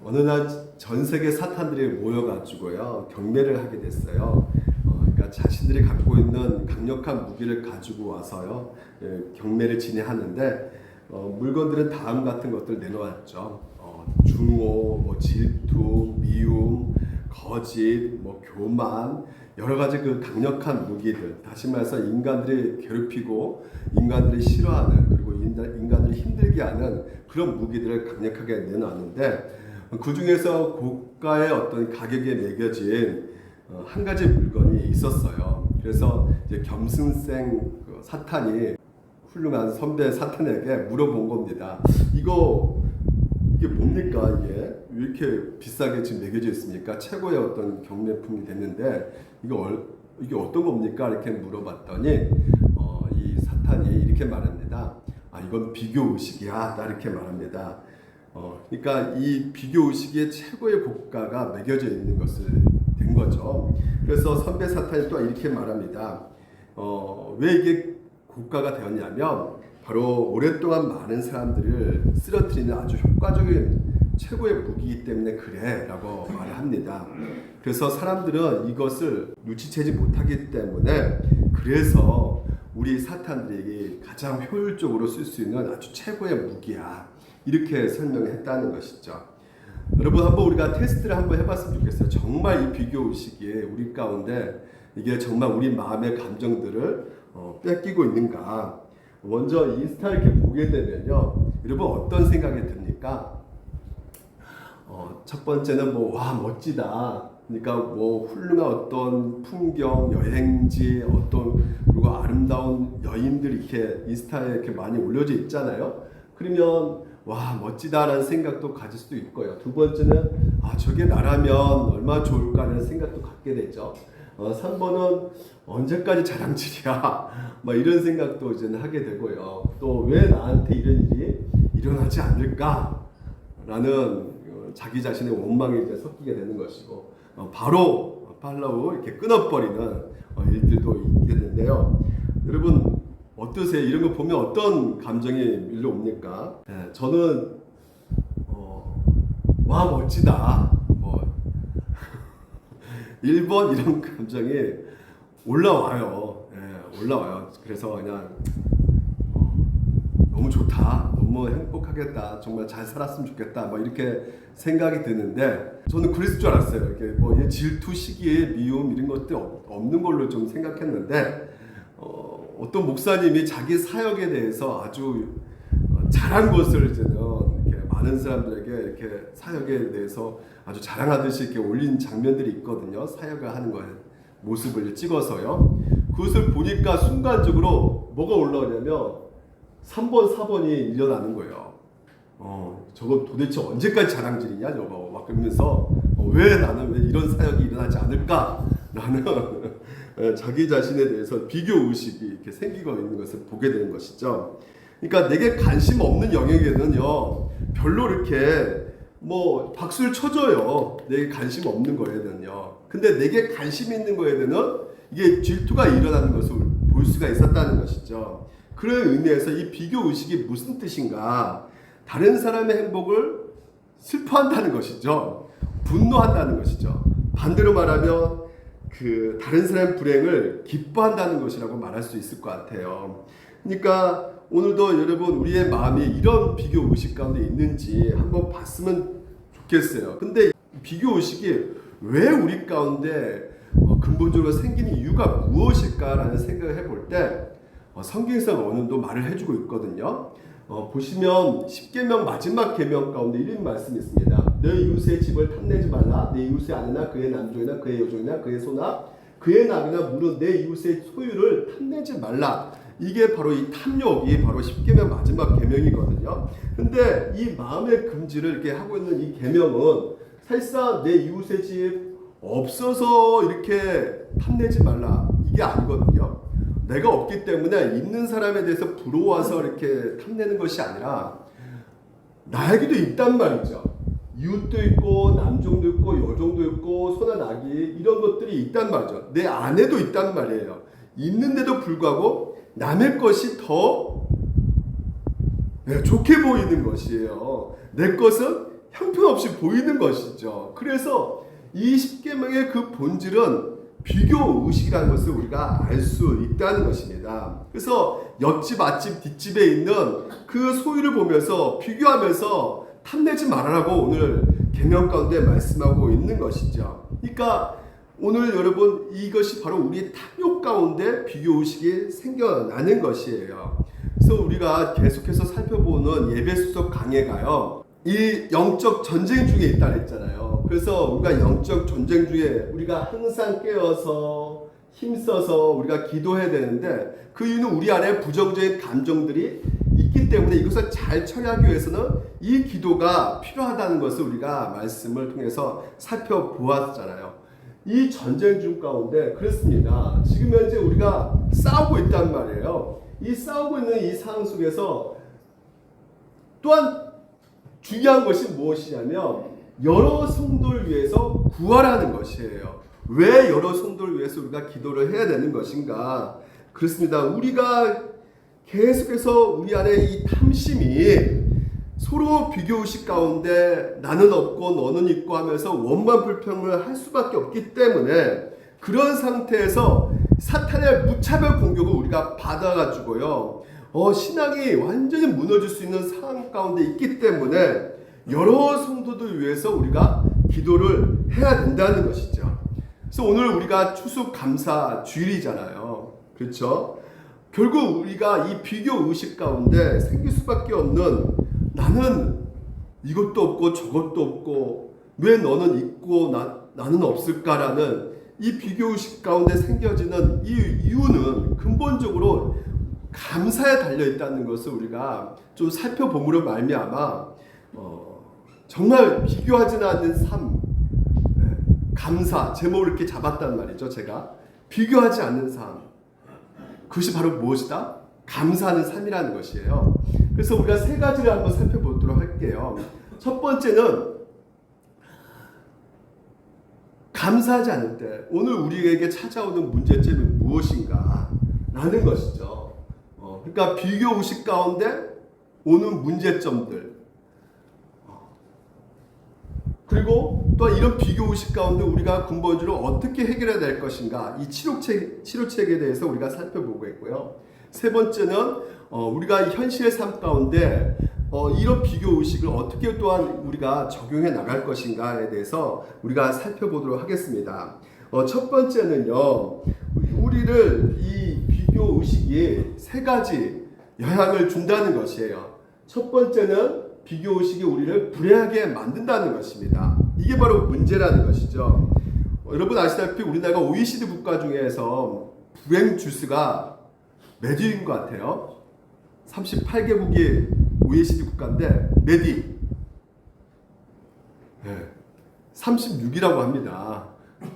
어느 날 전 세계 사탄들이 모여가지고요 경매를 하게 됐어요. 그러니까 자신들이 갖고 있는 강력한 무기를 가지고 와서요 경매를 진행하는데 물건들은 다음 같은 것들 내놓았죠. 중오, 뭐 질투, 미움, 거짓, 뭐 교만, 여러 가지 그 강력한 무기들, 다시 말해서 인간들이 괴롭히고 인간들이 싫어하는, 그리고 인간들이 힘들게 하는 그런 무기들을 강력하게 내놨는데, 그 중에서 고가의 어떤 가격에 매겨진 한 가지 물건이 있었어요. 그래서 이제 겸승생 사탄이 훌륭한 선배 사탄에게 물어본 겁니다. 이게 뭡니까? 이게 왜 이렇게 비싸게 지금 매겨져 있습니까? 최고의 어떤 경매품이 됐는데 이게 어떤 겁니까? 이렇게 물어봤더니 이 사탄이 이렇게 말합니다. 이건 비교 의식이야. 나 이렇게 말합니다. 그러니까 이 비교 의식의 최고의 고가가 매겨져 있는 것을 된 거죠. 그래서 선배 사탄이 또 이렇게 말합니다. 왜 이게 고가가 되었냐면 바로 오랫동안 많은 사람들을 쓰러뜨리는 아주 효과적인 최고의 무기이기 때문에 그래 라고 말을 합니다. 그래서 사람들은 이것을 눈치채지 못하기 때문에 그래서 우리 사탄들에게 가장 효율적으로 쓸 수 있는 아주 최고의 무기야, 이렇게 설명했다는 것이죠. 여러분, 한번 우리가 테스트를 한번 해봤으면 좋겠어요. 정말 이 비교 의식이 우리 가운데 이게 정말 우리 마음의 감정들을 뺏기고 있는가. 먼저 인스타 이렇게 보게 되면요, 여러분 어떤 생각이 듭니까? 첫 번째는 와 멋지다. 그러니까 훌륭한 어떤 풍경, 여행지, 그리고 아름다운 여인들이 이렇게 인스타에 이렇게 많이 올려져 있잖아요. 그러면 와 멋지다라는 생각도 가질 수도 있고요. 두 번째는 저게 나라면 얼마나 좋을까라는 생각도 갖게 되죠. 3번은 언제까지 자랑질이야 이런 생각도 이제 하게 되고요. 또 왜 나한테 이런 일이 일어나지 않을까라는 자기 자신의 원망이 이제 섞이게 되는 것이고, 바로 팔로우 이렇게 끊어버리는 일들도 있겠는데요. 여러분 어떠세요? 이런 거 보면 어떤 감정이 밀려옵니까? 저는 와 멋지다 1번 이런 감정이 올라와요. 올라와요. 그래서 그냥 너무 좋다, 너무 행복하겠다, 정말 잘 살았으면 좋겠다 이렇게 생각이 드는데, 저는 그랬을 줄 알았어요. 이렇게 질투, 시기, 미움 이런 것들 없는 걸로 좀 생각했는데, 어떤 목사님이 자기 사역에 대해서 아주 잘한 것을 이제는 이렇게 많은 사람들에게 이렇게 사역에 대해서 아주 자랑하듯이 이렇게 올린 장면들이 있거든요. 사역을 하는 거에 모습을 찍어서요. 그것을 보니까 순간적으로 뭐가 올라오냐면 3번, 4번이 일어나는 거예요. 저거 도대체 언제까지 자랑질이냐, 저거 막 그러면서 왜 나는 왜 이런 사역이 일어나지 않을까라는 자기 자신에 대해서 비교 의식이 이렇게 생기고 있는 것을 보게 되는 것이죠. 그러니까 내게 관심 없는 영역에는요 별로 이렇게 박수를 쳐줘요. 내게 관심 없는 거에는요. 근데 내게 관심 있는 거에는 이게 질투가 일어나는 것을 볼 수가 있었다는 것이죠. 그런 의미에서 이 비교 의식이 무슨 뜻인가? 다른 사람의 행복을 슬퍼한다는 것이죠. 분노한다는 것이죠. 반대로 말하면 다른 사람의 불행을 기뻐한다는 것이라고 말할 수 있을 것 같아요. 그러니까 오늘도 여러분 우리의 마음이 이런 비교 의식 가운데 있는지 한번 봤으면 좋겠어요. 근데 비교 의식이 왜 우리 가운데 근본적으로 생기는 이유가 무엇일까라는 생각을 해볼 때 성경에서 어느 정도 말을 해주고 있거든요. 보시면 10계명 마지막 계명 가운데 이런 말씀이 있습니다. 너 이웃의 집을 탐내지 말라. 내 이웃의 아내나 그의 남종이나 그의 여종이나 그의 소나 그의 낙이나 물은 내 이웃의 소유를 탐내지 말라. 이게 바로 이 탐욕이 바로 10계명 마지막 계명이거든요. 근데 이 마음의 금지를 이렇게 하고 있는 이 계명은 사실상 내 이웃의 집 없어서 이렇게 탐내지 말라 이게 아니거든요. 내가 없기 때문에 있는 사람에 대해서 부러워서 이렇게 탐내는 것이 아니라 나에게도 있단 말이죠. 이웃도 있고 남종도 있고 여종도 있고 소나 낙이 이런 것들이 있단 말이죠. 내 안에도 있단 말이에요. 있는데도 불구하고 남의 것이 더 좋게 보이는 것이에요. 내 것은 형편없이 보이는 것이죠. 그래서 이 십계명의 그 본질은 비교 의식이라는 것을 우리가 알 수 있다는 것입니다. 그래서 옆집, 앞집, 뒷집에 있는 그 소유를 보면서 비교하면서 탐내지 말아라고 오늘 계명 가운데 말씀하고 있는 것이죠. 그러니까 오늘 여러분 이것이 바로 우리 탐욕 가운데 비교 의식이 생겨나는 것이에요. 그래서 우리가 계속해서 살펴보는 예배수석 강해가요, 이 영적 전쟁 중에 있다 했잖아요. 그래서 우리가 영적 전쟁 중에 우리가 항상 깨어서 힘써서 우리가 기도해야 되는데, 그 이유는 우리 안에 부정적인 감정들이 있기 때문에 이것을 잘 처리하기 위해서는 이 기도가 필요하다는 것을 우리가 말씀을 통해서 살펴보았잖아요. 이 전쟁 중 가운데 그렇습니다. 지금 현재 우리가 싸우고 있단 말이에요. 이 싸우고 있는 이 상황 속에서 또한 중요한 것이 무엇이냐면 여러 성도를 위해서 구하라는 것이에요. 왜 여러 성도를 위해서 우리가 기도를 해야 되는 것인가? 그렇습니다. 우리가 계속해서 우리 안에 이 탐심이 서로 비교의식 가운데 나는 없고 너는 있고 하면서 원만 불평을 할 수밖에 없기 때문에, 그런 상태에서 사탄의 무차별 공격을 우리가 받아가지고요, 신앙이 완전히 무너질 수 있는 상황 가운데 있기 때문에 여러 성도들 위해서 우리가 기도를 해야 된다는 것이죠. 그래서 오늘 우리가 추수감사 주일이잖아요. 그렇죠? 결국 우리가 이 비교 의식 가운데 생길 수밖에 없는, 나는 이것도 없고 저것도 없고 왜 너는 있고 나는 없을까라는 이 비교 의식 가운데 생겨지는 이 이유는 근본적으로 감사에 달려 있다는 것을 우리가 좀 살펴봄으로 말미암아 정말 비교하지는 않는 삶, 감사, 제목을 이렇게 잡았단 말이죠. 제가 비교하지 않는 삶, 그것이 바로 무엇이다? 감사하는 삶이라는 것이에요. 그래서 우리가 세 가지를 한번 살펴보도록 할게요. 첫 번째는 감사하지 않을 때 오늘 우리에게 찾아오는 문제점이 무엇인가 라는 것이죠. 그러니까 비교 의식 가운데 오는 문제점들, 그리고 또 이런 비교 의식 가운데 우리가 근본적으로 어떻게 해결해야 될 것인가, 이 치료책에 대해서 우리가 살펴보고 있고요. 세 번째는 우리가 현실의 삶 가운데 이런 비교 의식을 어떻게 또한 우리가 적용해 나갈 것인가에 대해서 우리가 살펴보도록 하겠습니다. 첫 번째는요, 우리를 이 비교 의식이 세 가지 영향을 준다는 것이에요. 첫 번째는 비교 의식이 우리를 불행하게 만든다는 것입니다. 이게 바로 문제라는 것이죠. 여러분 아시다시피 우리나라가 OECD 국가 중에서 불행 지수가 몇 위인 것 같아요? 38개국이 OECD 국가인데 몇 위? 36위라고 합니다.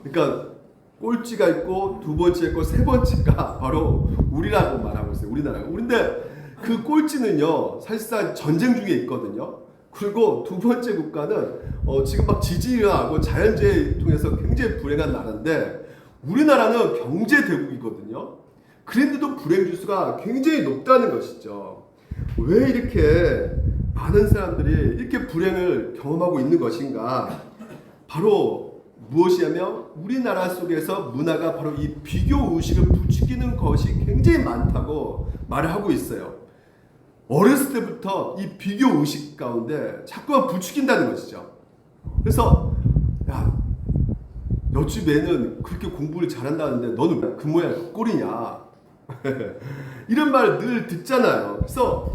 그러니까 꼴찌가 있고 두 번째 있고 세 번째가 바로 우리라고 말하고 있어요. 우리나라가. 우리인데 그 꼴찌는요 사실상 전쟁 중에 있거든요. 그리고 두 번째 국가는 지금 막 지진이 일어나고 자연재해 통해서 굉장히 불행한 나라인데, 우리나라는 경제 대국이거든요. 그런데도 불행 지수가 굉장히 높다는 것이죠. 왜 이렇게 많은 사람들이 이렇게 불행을 경험하고 있는 것인가? 바로 무엇이냐면 우리나라 속에서 문화가 바로 이 비교 의식을 부추기는 것이 굉장히 많다고 말을 하고 있어요. 어렸을 때부터 이 비교 의식 가운데 자꾸만 부추긴다는 것이죠. 그래서 야, 옆집 애는 그렇게 공부를 잘한다는데 너는 그 모양 그 꼴이냐 이런 말 늘 듣잖아요. 그래서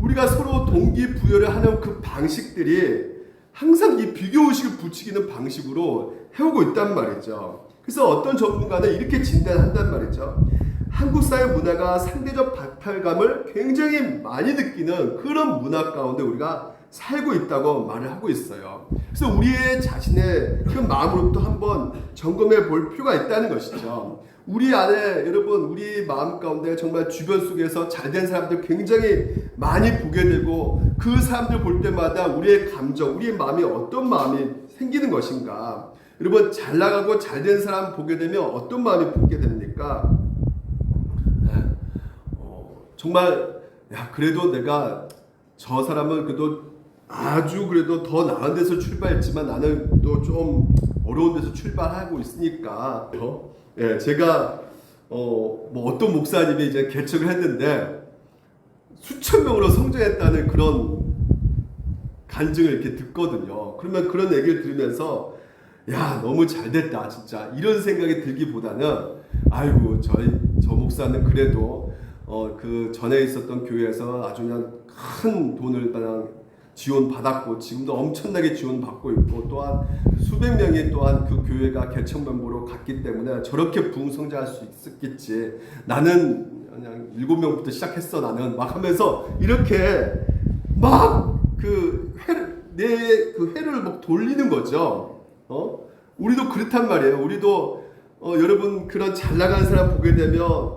우리가 서로 동기부여를 하는 그 방식들이 항상 이 비교의식을 부추기는 방식으로 해오고 있단 말이죠. 그래서 어떤 전문가는 이렇게 진단한단 말이죠. 한국 사회 문화가 상대적 박탈감을 굉장히 많이 느끼는 그런 문화 가운데 우리가 살고 있다고 말을 하고 있어요. 그래서 우리의 자신의 그 마음으로부터 한번 점검해 볼 필요가 있다는 것이죠. 우리 안에 여러분, 우리 마음 가운데 정말 주변 속에서 잘된 사람들 굉장히 많이 보게 되고, 그 사람들 볼 때마다 우리의 감정, 우리의 마음이 어떤 마음이 생기는 것인가. 여러분, 잘 나가고 잘된 사람 보게 되면 어떤 마음이 붙게 됩니까? 정말 그래도 내가 저 사람은 그래도 아주 그래도 더 나은 데서 출발했지만 나는 또 좀 어려운 데서 출발하고 있으니까 예, 제가 뭐 어떤 목사님이 이제 개척을 했는데 수천 명으로 성장했다는 그런 간증을 이렇게 듣거든요. 그러면 그런 얘기를 들으면서 야, 너무 잘 됐다 진짜 이런 생각이 들기보다는 아이고 저 목사는 그래도 그 전에 있었던 교회에서 아주 그냥 큰 돈을 그냥 지원받았고 지금도 엄청나게 지원받고 있고 또한 수백 명이 또한 그 교회가 개척 멤버로 갔기 때문에 저렇게 부흥성장할 수 있었겠지. 나는 그냥 7명부터 시작했어 나는 막 하면서 이렇게 막 그 회를 막 돌리는 거죠. 우리도 그렇단 말이에요. 우리도 여러분 그런 잘 나가는 사람 보게 되면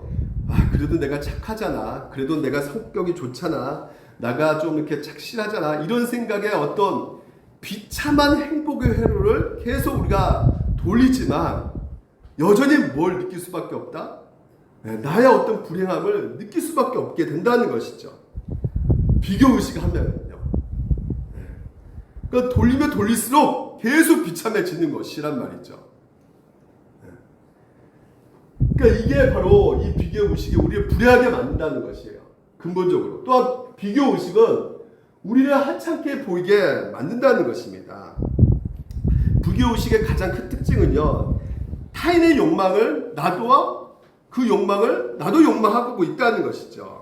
그래도 내가 착하잖아. 그래도 내가 성격이 좋잖아. 나가 좀 이렇게 착실하잖아. 이런 생각에 어떤 비참한 행복의 회로를 계속 우리가 돌리지만 여전히 뭘 느낄 수밖에 없다? 나의 어떤 불행함을 느낄 수밖에 없게 된다는 것이죠. 비교의식 하면요. 그러니까 돌리면 돌릴수록 계속 비참해지는 것이란 말이죠. 그러니까 이게 바로 이 비교의식이 우리를 불행하게 만든다는 것이에요. 근본적으로. 또한 비교의식은 우리를 하찮게 보이게 만든다는 것입니다. 비교의식의 가장 큰 특징은요. 타인의 욕망을 그 욕망을 나도 욕망하고 있다는 것이죠.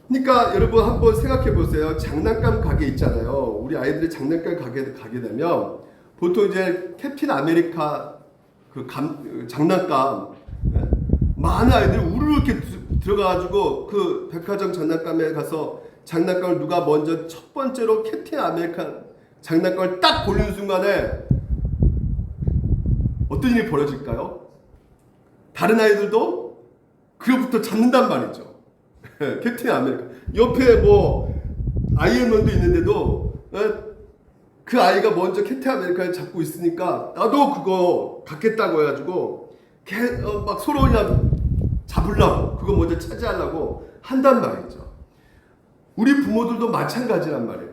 그러니까 여러분 한번 생각해 보세요. 장난감 가게 있잖아요. 우리 아이들이 장난감 가게 되면 보통 이제 캡틴 아메리카 장난감 많은 아이들이 우르르 이렇게 들어가가지고 그 백화점 장난감에 가서 장난감을 누가 먼저 첫 번째로 캡틴 아메리카 장난감을 딱 고르는 순간에 어떤 일이 벌어질까요? 다른 아이들도 그로부터 잡는단 말이죠. 캡틴 아메리카 옆에 뭐 아이언맨도 있는데도 그 아이가 먼저 캡틴 아메리카를 잡고 있으니까 나도 그거 갖겠다고 해가지고 막 서로 그냥 잡으려고 그거 먼저 차지하려고 한단 말이죠. 우리 부모들도 마찬가지란 말이에요.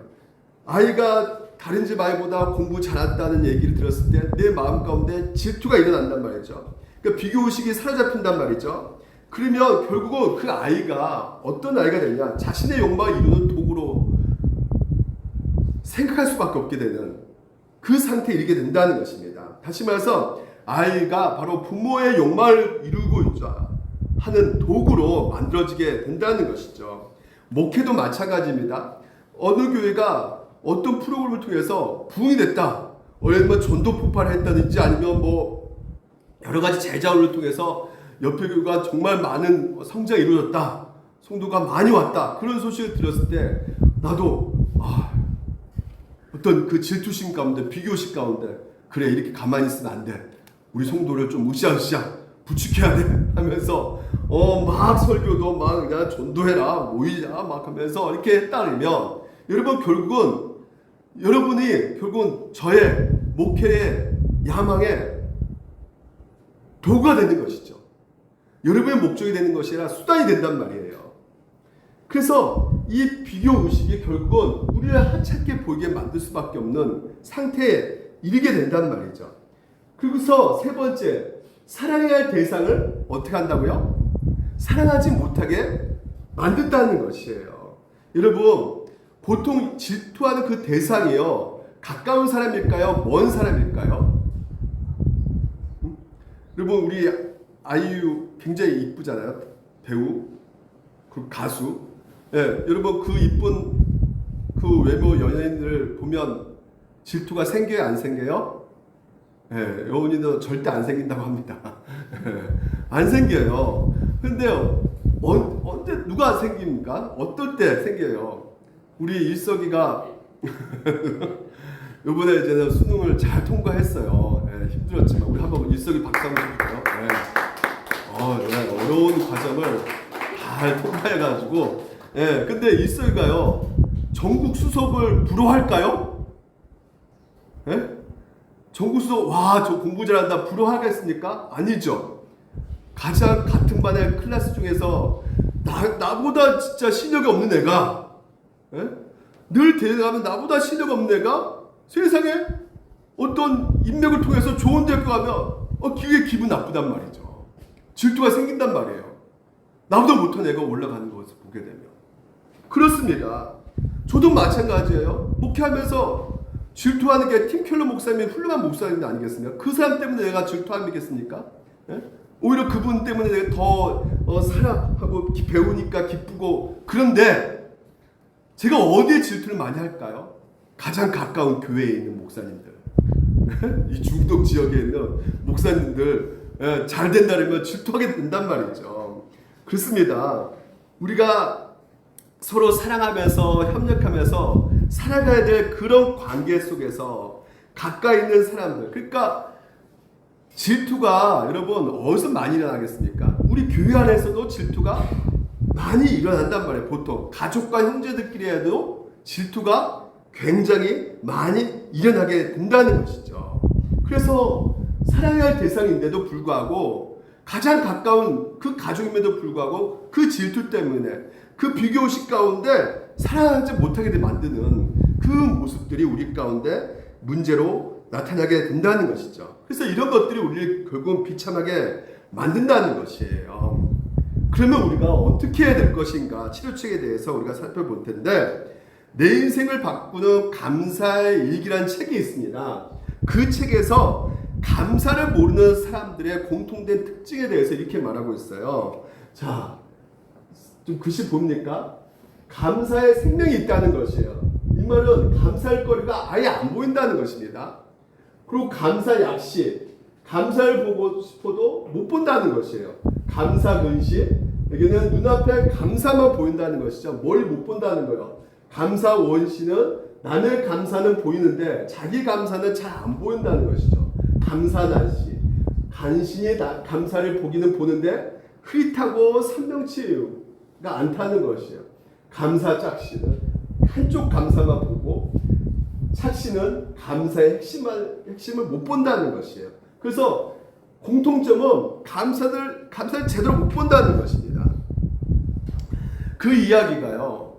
아이가 다른 집 아이보다 공부 잘한다는 얘기를 들었을 때 내 마음 가운데 질투가 일어난단 말이죠. 그러니까 비교의식이 사로잡힌단 말이죠. 그러면 결국은 그 아이가 어떤 아이가 되냐, 자신의 욕망을 이루는 도구로 생각할 수밖에 없게 되는 그 상태에 이르게 된다는 것입니다. 다시 말해서 아이가 바로 부모의 욕망을 이루고자 하는 도구로 만들어지게 된다는 것이죠. 목회도 마찬가지입니다. 어느 교회가 어떤 프로그램을 통해서 부흥이 됐다, 얼마 전도 폭발을 했다든지 아니면 뭐 여러 가지 제자훈을 통해서 옆에 교회가 정말 많은 성장이 이루어졌다, 성도가 많이 왔다, 그런 소식을 들었을 때 나도 어떤 그 질투심 가운데, 비교심 가운데, 그래 이렇게 가만히 있으면 안 돼, 우리 성도를 좀 으쌰으쌰 부축해야 돼 하면서 막 설교도 막 그냥 전도해라 모이자 막 하면서 이렇게 따르면 여러분이 결국은 저의 목회의 야망의 도구가 되는 것이죠. 여러분의 목적이 되는 것이 아니라 수단이 된단 말이에요. 그래서 이 비교의식이 결국은 우리를 하찮게 보이게 만들 수밖에 없는 상태에 이르게 된단 말이죠. 그리고서 세 번째, 사랑해야 할 대상을 어떻게 한다고요? 사랑하지 못하게 만든다는 것이에요. 여러분, 보통 질투하는 그 대상이요, 가까운 사람일까요? 먼 사람일까요? 여러분, 우리 아이유 굉장히 이쁘잖아요. 배우, 그 가수. 여러분, 그 이쁜 그 외모 연예인들을 보면 질투가 생겨요, 안 생겨요? 여운이도 절대 안 생긴다고 합니다. 안 생겨요. 근데 언제 누가 생깁니까? 어떨 때 생겨요? 우리 일석이가 이번에 이제 수능을 잘 통과했어요. 힘들었지만 우리 한번 일석이 박수 한번 해볼까요? 어려운 과정을 잘 통과해가지고 근데 일석이가요, 전국 수석을 부러워할까요? 전국 수석, 와, 저 공부 잘한다 부러워하겠습니까? 아니죠. 가장 같은 반의 클래스 중에서 나보다 진짜 실력이 없는 애가 늘 대답하면 나보다 실력 없는 애가 세상에 어떤 인맥을 통해서 좋은 대학교 가면 그게 기분 나쁘단 말이죠. 질투가 생긴단 말이에요. 나보다 못한 애가 올라가는 것을 보게 되면. 그렇습니다. 저도 마찬가지예요. 목회하면서 질투하는 게 팀켈러 목사님이 훌륭한 목사님 아니겠습니까? 그 사람 때문에 내가 질투하겠습니까? 예? 오히려 그분 때문에 내가 더 사랑하고 배우니까 기쁘고. 그런데 제가 어디에 질투를 많이 할까요? 가장 가까운 교회에 있는 목사님들, 이 중동 지역에 있는 목사님들 잘 된다면 질투하게 된단 말이죠. 그렇습니다. 우리가 서로 사랑하면서 협력하면서 살아가야 될 그런 관계 속에서 가까이 있는 사람들, 그러니까 질투가 여러분 어디서 많이 일어나겠습니까? 우리 교회 안에서도 질투가 많이 일어난단 말이에요. 보통 가족과 형제들끼리 해도 질투가 굉장히 많이 일어나게 된다는 것이죠. 그래서 사랑해야 할 대상인데도 불구하고 가장 가까운 그 가족임에도 불구하고 그 질투 때문에 그 비교의식 가운데 사랑하지 못하게 만드는 그 모습들이 우리 가운데 문제로 나타나게 된다는 것이죠. 그래서 이런 것들이 우리를 결국은 비참하게 만든다는 것이에요. 그러면 우리가 어떻게 해야 될 것인가, 치료책에 대해서 우리가 살펴볼 텐데, 내 인생을 바꾸는 감사의 일기라는 책이 있습니다. 그 책에서 감사를 모르는 사람들의 공통된 특징에 대해서 이렇게 말하고 있어요. 자, 좀 글씨 봅니까? 감사의 생명이 있다는 것이에요. 이 말은 감사할 거리가 아예 안 보인다는 것입니다. 그리고 감사 약시, 감사를 보고 싶어도 못 본다는 것이에요. 감사 근시, 여기는 눈앞에 감사만 보인다는 것이죠. 뭘 못 본다는 거예요. 감사 원시는 남의 감사는 보이는데 자기 감사는 잘 안 보인다는 것이죠. 감사 난시, 간신히 감사를 보기는 보는데 흐릿하고 선명치가 않다는 것이에요. 감사 짝시는 한쪽 감사만 보고 착시는 감사의 핵심을 못 본다는 것이에요. 그래서 공통점은 감사를 제대로 못 본다는 것입니다. 그 이야기가요,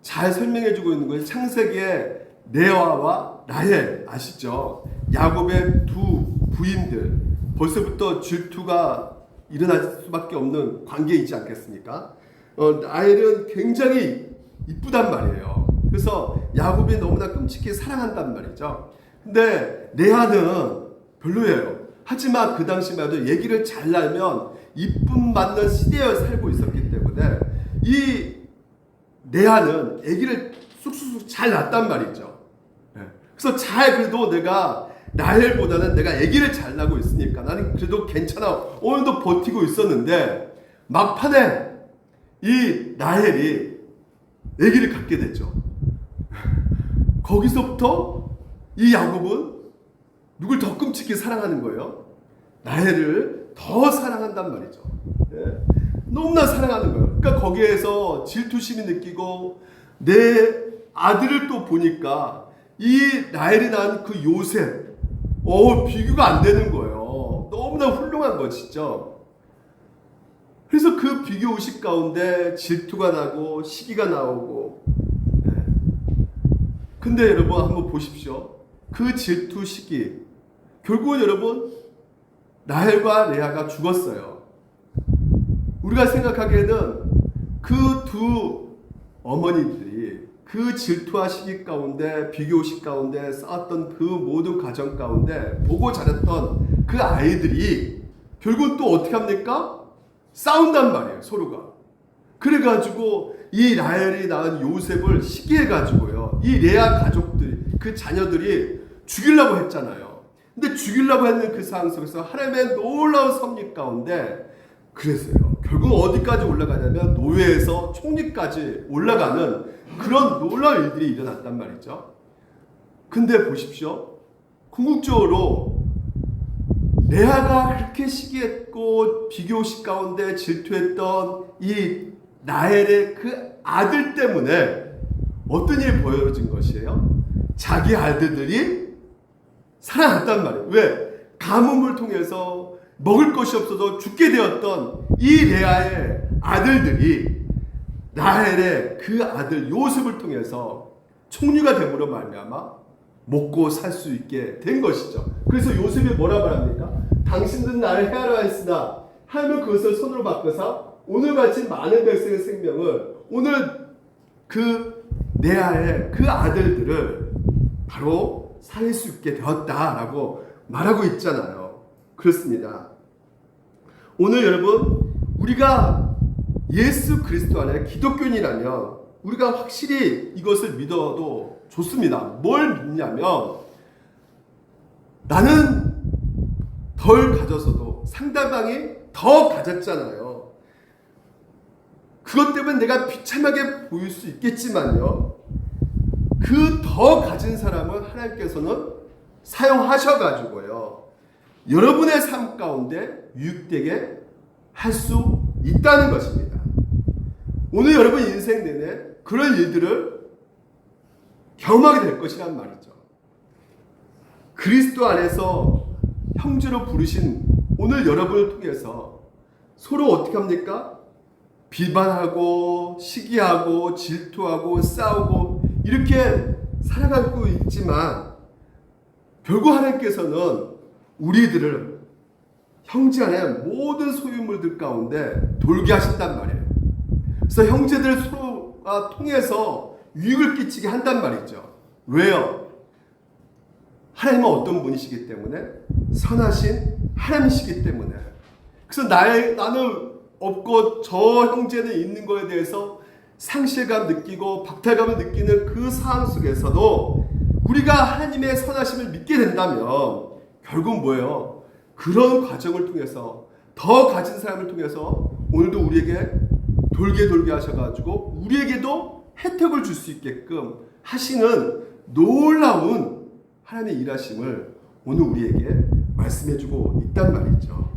잘 설명해주고 있는 것이 창세기의 레아와 라헬 아시죠? 야곱의 두 부인들, 벌써부터 질투가 일어날 수밖에 없는 관계에 있지 않겠습니까? 라헬은 굉장히 이쁘단 말이에요. 그래서 야곱이 너무나 끔찍히 사랑한단 말이죠. 근데 레아는 별로예요. 하지만 그 당시만 해도 얘기를 잘 나면 이쁨 받는 시대에 살고 있었기 때문에 이 레아는 아기를 쑥쑥 잘 낳았단 말이죠. 그래서 그래도 내가 라헬보다는 내가 아기를 잘 낳고 있으니까 나는 그래도 괜찮아. 오늘도 버티고 있었는데 막판에 이 라헬이 아기를 갖게 됐죠. 거기서부터 이 야곱은 누굴 더 끔찍히 사랑하는 거예요? 라헬을 더 사랑한단 말이죠. 너무나 사랑하는 거예요. 그러니까 거기에서 질투심이 느끼고 내 아들을 또 보니까 이 라헬이 낳은 그 요셉, 비교가 안 되는 거예요. 너무나 훌륭한 것이죠. 그래서 그 비교의식 가운데 질투가 나고 시기가 나오고. 근데 여러분 한번 보십시오. 그 질투 시기, 결국은 여러분 라헬과 레아가 죽었어요. 우리가 생각하기에는 그 두 어머니들이 그 질투와 시기 가운데, 비교의식 가운데 쌓았던 그 모든 가정 가운데 보고 자랐던 그 아이들이 결국 또 어떻게 합니까? 싸운단 말이에요, 서로가. 그래가지고 이 라헬이 낳은 요셉을 시기해가지고요, 이 레아 가족들이, 그 자녀들이 죽이려고 했잖아요. 근데 죽이려고 했는 그 상황 속에서 하나님의 놀라운 섭리 가운데 그랬어요. 결국 어디까지 올라가냐면 노예에서 총리까지 올라가는 그런 놀라운 일들이 일어났단 말이죠. 근데 보십시오. 궁극적으로 레아가 그렇게 시기했고 비교식 가운데 질투했던 이 라헬의 그 아들 때문에 어떤 일이 벌어진 것이에요? 자기 아들들이 살아났단 말이에요. 왜? 가뭄을 통해서 먹을 것이 없어서 죽게 되었던 이 레아의 아들들이 라헬의 그 아들 요셉을 통해서 총리가 됨으로 말미암아 먹고 살 수 있게 된 것이죠. 그래서 요셉이 뭐라 말합니까? 당신들은 나를 해하려 했으나 하나님은 그것을 손으로 바꿔사 오늘같이 많은 백성의 생명을 오늘 내 아의 그 아들들을 바로 살릴 수 있게 되었다라고 말하고 있잖아요. 그렇습니다. 오늘 여러분, 우리가 예수 그리스도 안에 기독교인이라면 우리가 확실히 이것을 믿어도 좋습니다. 뭘 믿냐면, 나는 덜 가져서도 상대방이 더 가졌잖아요. 그것 때문에 내가 비참하게 보일 수 있겠지만요, 그 더 가진 사람을 하나님께서는 사용하셔가지고요, 여러분의 삶 가운데 유익되게 할 수 있다는 것입니다. 오늘 여러분 인생 내내 그런 일들을 경험하게 될 것이란 말이죠. 그리스도 안에서 형제로 부르신 오늘 여러분을 통해서 서로 어떻게 합니까? 비판하고 시기하고 질투하고 싸우고 이렇게 살아가고 있지만, 결국 하나님께서는 우리들을 형제 안에 모든 소유물들 가운데 돌게 하신단 말이에요. 그래서 형제들 서로가 통해서 유익을 끼치게 한단 말이죠. 왜요? 하나님은 어떤 분이시기 때문에? 선하신 하나님이시기 때문에. 그래서 나는 없고 저 형제는 있는 거에 대해서 상실감 느끼고 박탈감을 느끼는 그 상황 속에서도 우리가 하나님의 선하심을 믿게 된다면 결국 뭐예요? 그런 과정을 통해서 더 가진 사람을 통해서 오늘도 우리에게 돌게 하셔가지고 우리에게도 혜택을 줄 수 있게끔 하시는 놀라운 하나님의 일하심을 오늘 우리에게 말씀해주고 있단 말이죠.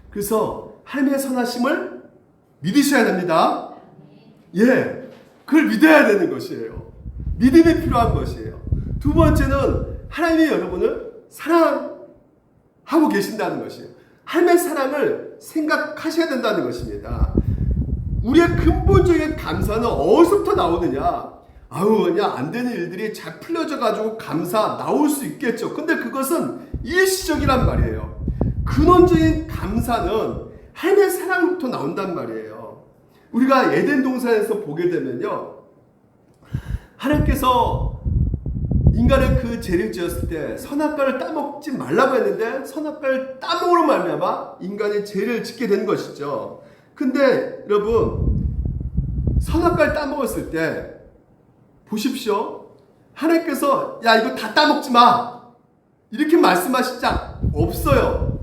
그래서 하나님의 선하심을 믿으셔야 됩니다. 예, 그걸 믿어야 되는 것이에요. 믿음이 필요한 것이에요. 두 번째는 하나님이 여러분을 사랑하고 계신다는 것이에요. 하나님의 사랑을 생각하셔야 된다는 것입니다. 우리의 근본적인 감사는 어디서부터 나오느냐? 그냥 안 되는 일들이 잘 풀려져 가지고 감사 나올 수 있겠죠. 근데 그것은 일시적이란 말이에요. 근원적인 감사는 하나님의 사랑부터 나온단 말이에요. 우리가 에덴 동산에서 보게 되면요, 하나님께서 인간의 그 죄를 지었을 때 선악과를 따먹지 말라고 했는데 선악과를 따먹으로 말미암아 인간이 죄를 짓게 된 것이죠. 근데 여러분, 선악과를 따먹었을 때 보십시오. 하나님께서 야 이거 다 따먹지 마 이렇게 말씀하신 적 없어요.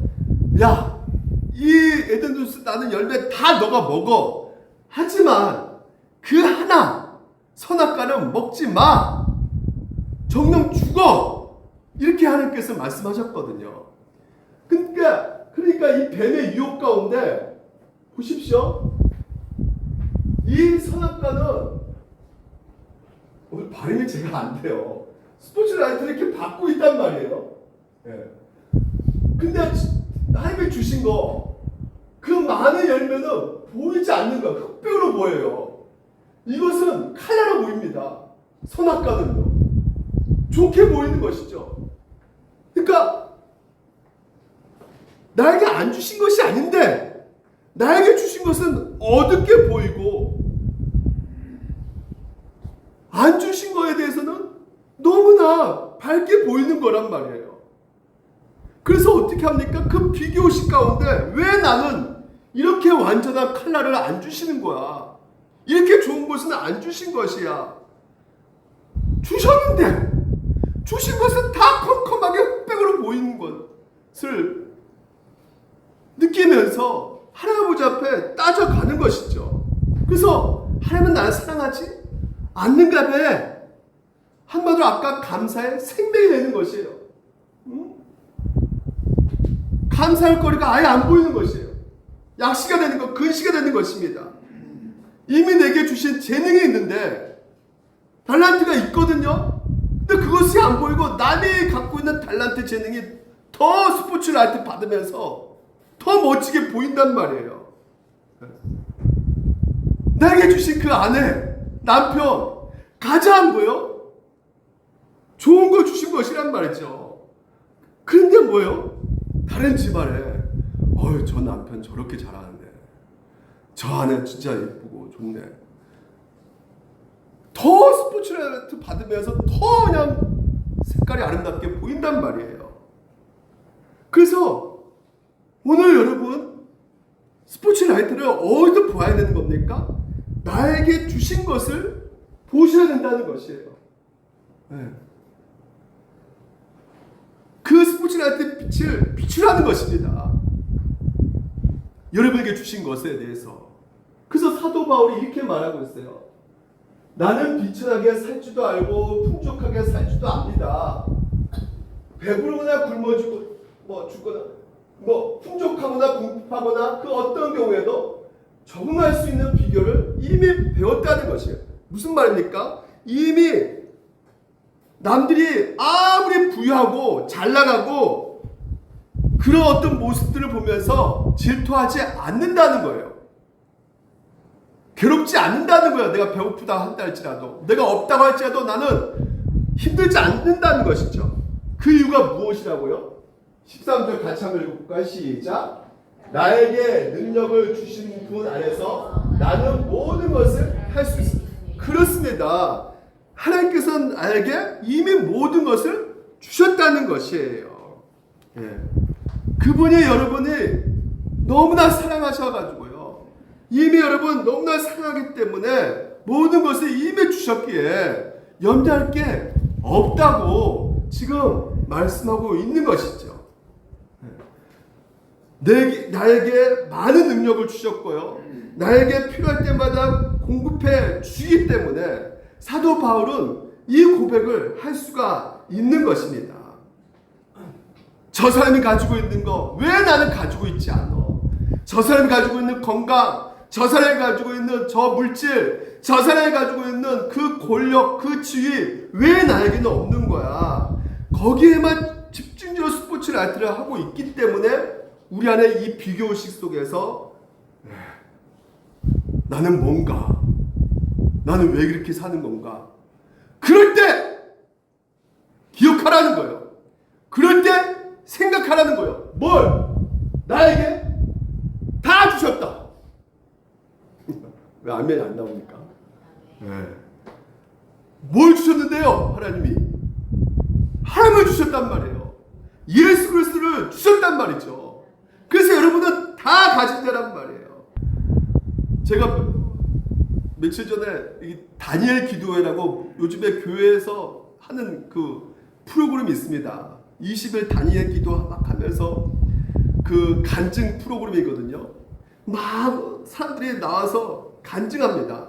야, 이 에덴 동산 나는 열매 다 너가 먹어. 하지만 그 하나 선악과는 먹지 마. 정령 죽어. 이렇게 하나님께서 말씀하셨거든요. 그러니까 이 뱀의 유혹 가운데 보십시오. 이 선악과는 오늘 발음이 제가 안 돼요. 스포츠라이트를 이렇게 받고 있단 말이에요. 예. 근데 하나님이 주신 그 많은 열매는 보이지 않는 거야. 흑백으로 보여요. 이것은 칼라로 보입니다. 선악과는요. 좋게 보이는 것이죠. 그러니까 나에게 안 주신 것이 아닌데 나에게 주신 것은 어둡게 보이고 안 주신 거에 대해서는 너무나 밝게 보이는 거란 말이에요. 그래서 어떻게 합니까? 그 비교식 가운데 왜 나는 이렇게 완전한 칼라를 안 주시는 거야? 이렇게 좋은 것은 안 주신 것이야. 주셨는데 주신 것은 다 컴컴하게 흑백으로 보이는 것을 느끼면서 하나님 아버지 앞에 따져가는 것이죠. 그래서 하나님은 나를 사랑하지 않는가 봐. 한마디로 아까 감사의 생명이 되는 것이에요. 감사할 거리가 아예 안 보이는 것이에요. 약시가 되는 것, 근시가 되는 것입니다. 이미 내게 주신 재능이 있는데 달란트가 있거든요. 근데 그것이 안 보이고 남이 갖고 있는 달란트 재능이 더 스포츠라이트 받으면서 더 멋지게 보인단 말이에요. 나에게 주신 그 아내, 남편, 가장 뭐요? 좋은 거 주신 것이란 말이죠. 그런데 뭐예요? 다른 집안에 저 남편 저렇게 잘하는데, 저 아내 진짜 예쁘고 좋네, 더 스포츠라이트 받으면서 더 그냥 색깔이 아름답게 보인단 말이에요. 그래서 오늘 여러분, 스포츠라이트를 어디서 보아야 되는 겁니까? 나에게 주신 것을 보셔야 된다는 것이에요. 네. 그 스포츠라이트의 빛을 비추라는 것입니다. 여러분에게 주신 것에 대해서. 그래서 사도 바울이 이렇게 말하고 있어요. 나는 비천하게 살 줄도 알고 풍족하게 살 줄도 압니다. 배부르거나 굶어 죽거나 풍족하거나 궁핍하거나 그 어떤 경우에도 적응할 수 있는 비결을 이미 배웠다는 것이에요. 무슨 말입니까? 이미 남들이 아무리 부유하고 잘 나가고 그런 어떤 모습들을 보면서 질투하지 않는다는 거예요. 괴롭지 않는다는 거예요. 내가 배고프다 한다 할지라도, 내가 없다고 할지라도 나는 힘들지 않는다는 것이죠. 그 이유가 무엇이라고요? 13절 같이 한번 읽어볼까요? 시작. 나에게 능력을 주신 분 안에서 나는 모든 것을 할 수 있습니다. 그렇습니다. 하나님께서는 나에게 이미 모든 것을 주셨다는 것이에요. 예. 그분이 여러분이 너무나 사랑하셔가지고요, 이미 여러분 너무나 사랑하기 때문에 모든 것을 이미 주셨기에 염려할 게 없다고 지금 말씀하고 있는 것이죠. 나에게 많은 능력을 주셨고요, 나에게 필요할 때마다 공급해 주기 때문에 사도 바울은 이 고백을 할 수가 있는 것입니다. 저 사람이 가지고 있는 거 왜 나는 가지고 있지 않아? 저 사람이 가지고 있는 건강, 저 사람이 가지고 있는 저 물질, 저 사람이 가지고 있는 그 권력, 그 지위 왜 나에게는 없는 거야? 거기에만 집중적으로 스포츠라이트를 하고 있기 때문에 우리 안에 이 비교의식 속에서 나는 뭔가, 나는 왜 이렇게 사는 건가? 그럴 때 기억하라는 거예요. 그럴 때 생각하라는 거예요. 뭘? 나에게 다 주셨다. 왜 아멘이 안 나옵니까? 네. 뭘 주셨는데요? 하나님이 하나님을 주셨단 말이에요. 예수 그리스도를 주셨단 말이죠. 그래서 여러분은 다 가진 자란 말이에요. 제가 며칠 전에 이 다니엘 기도회라고 요즘에 교회에서 하는 그 프로그램이 있습니다. 20일 다니엘 기도 막 하면서 그 간증 프로그램이거든요. 막 사람들이 나와서 간증합니다.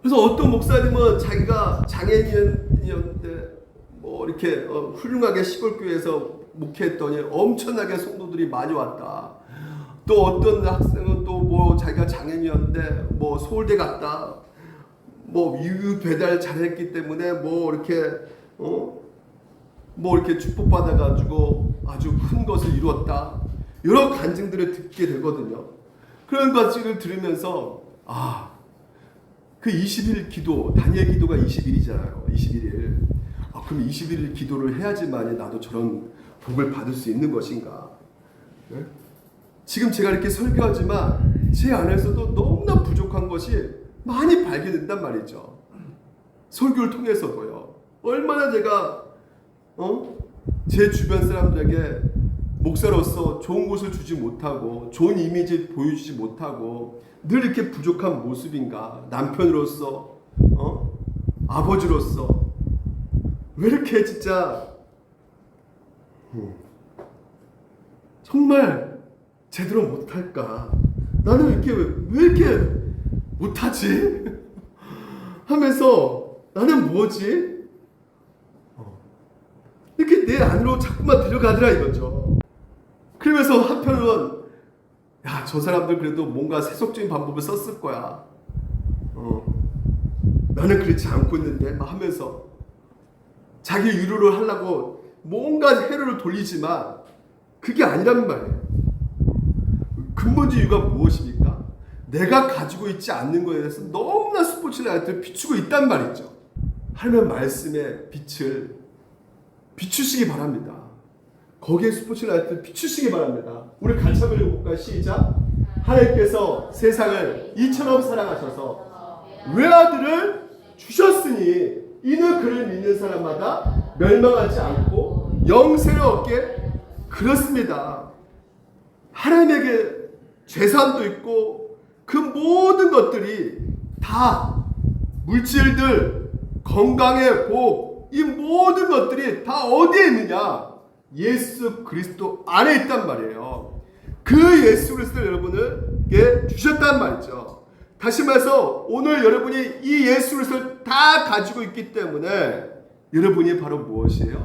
그래서 어떤 목사님은 자기가 장애인이었는데 뭐 이렇게 훌륭하게 시골교회에서 목회했더니 엄청나게 성도들이 많이 왔다. 또 어떤 학생은 또 뭐 자기가 장애인이었는데 뭐 서울대 갔다. 뭐 유유 배달 잘했기 때문에 뭐 이렇게 뭐 이렇게 축복받아가지고 아주 큰 것을 이루었다. 여러 간증들을 듣게 되거든요. 그런 것을 들으면서 그 20일 기도, 다니엘 기도가 20일이잖아요. 21일. 그럼 21일 기도를 해야지만 나도 저런 복을 받을 수 있는 것인가? 네? 지금 제가 이렇게 설교하지만 제 안에서도 너무나 부족한 것이 많이 발견된단 말이죠. 설교를 통해서도요. 얼마나 제가 제 주변 사람들에게 목사로서 좋은 것을 주지 못하고 좋은 이미지 보여주지 못하고 늘 이렇게 부족한 모습인가. 남편으로서 아버지로서 왜 이렇게 진짜 정말 제대로 못할까. 나는 왜 이렇게 못하지? 하면서 나는 뭐지? 이렇게 내 안으로 자꾸만 들어가더라 이거죠. 그러면서 한편으로는 저 사람들 그래도 뭔가 세속적인 방법을 썼을 거야. 나는 그렇지 않고 있는데 막 하면서 자기 위로를 하려고 뭔가 회로를 돌리지만 그게 아니란 말이에요. 근본적 이유가 무엇입니까? 내가 가지고 있지 않는 것에 대해서 너무나 스포츠라이트를 비추고 있단 말이죠. 하나님의 말씀의 빛을 비추시기 바랍니다. 거기에 스포트라이트를 비추시기 바랍니다. 우리 같이 한번 읽어볼까요? 시작. 하나님께서 세상을 이처럼 사랑하셔서 외아들을 주셨으니 이는 그를 믿는 사람마다 멸망하지 않고 영생을 얻게. 그렇습니다. 하나님에게 재산도 있고 그 모든 것들이 다 물질들, 건강의 복, 이 모든 것들이 다 어디에 있느냐? 예수 그리스도 안에 있단 말이에요. 그 예수 그리스도를 여러분에게 주셨단 말이죠. 다시 말해서 오늘 여러분이 이 예수 그리스도를 다 가지고 있기 때문에 여러분이 바로 무엇이에요?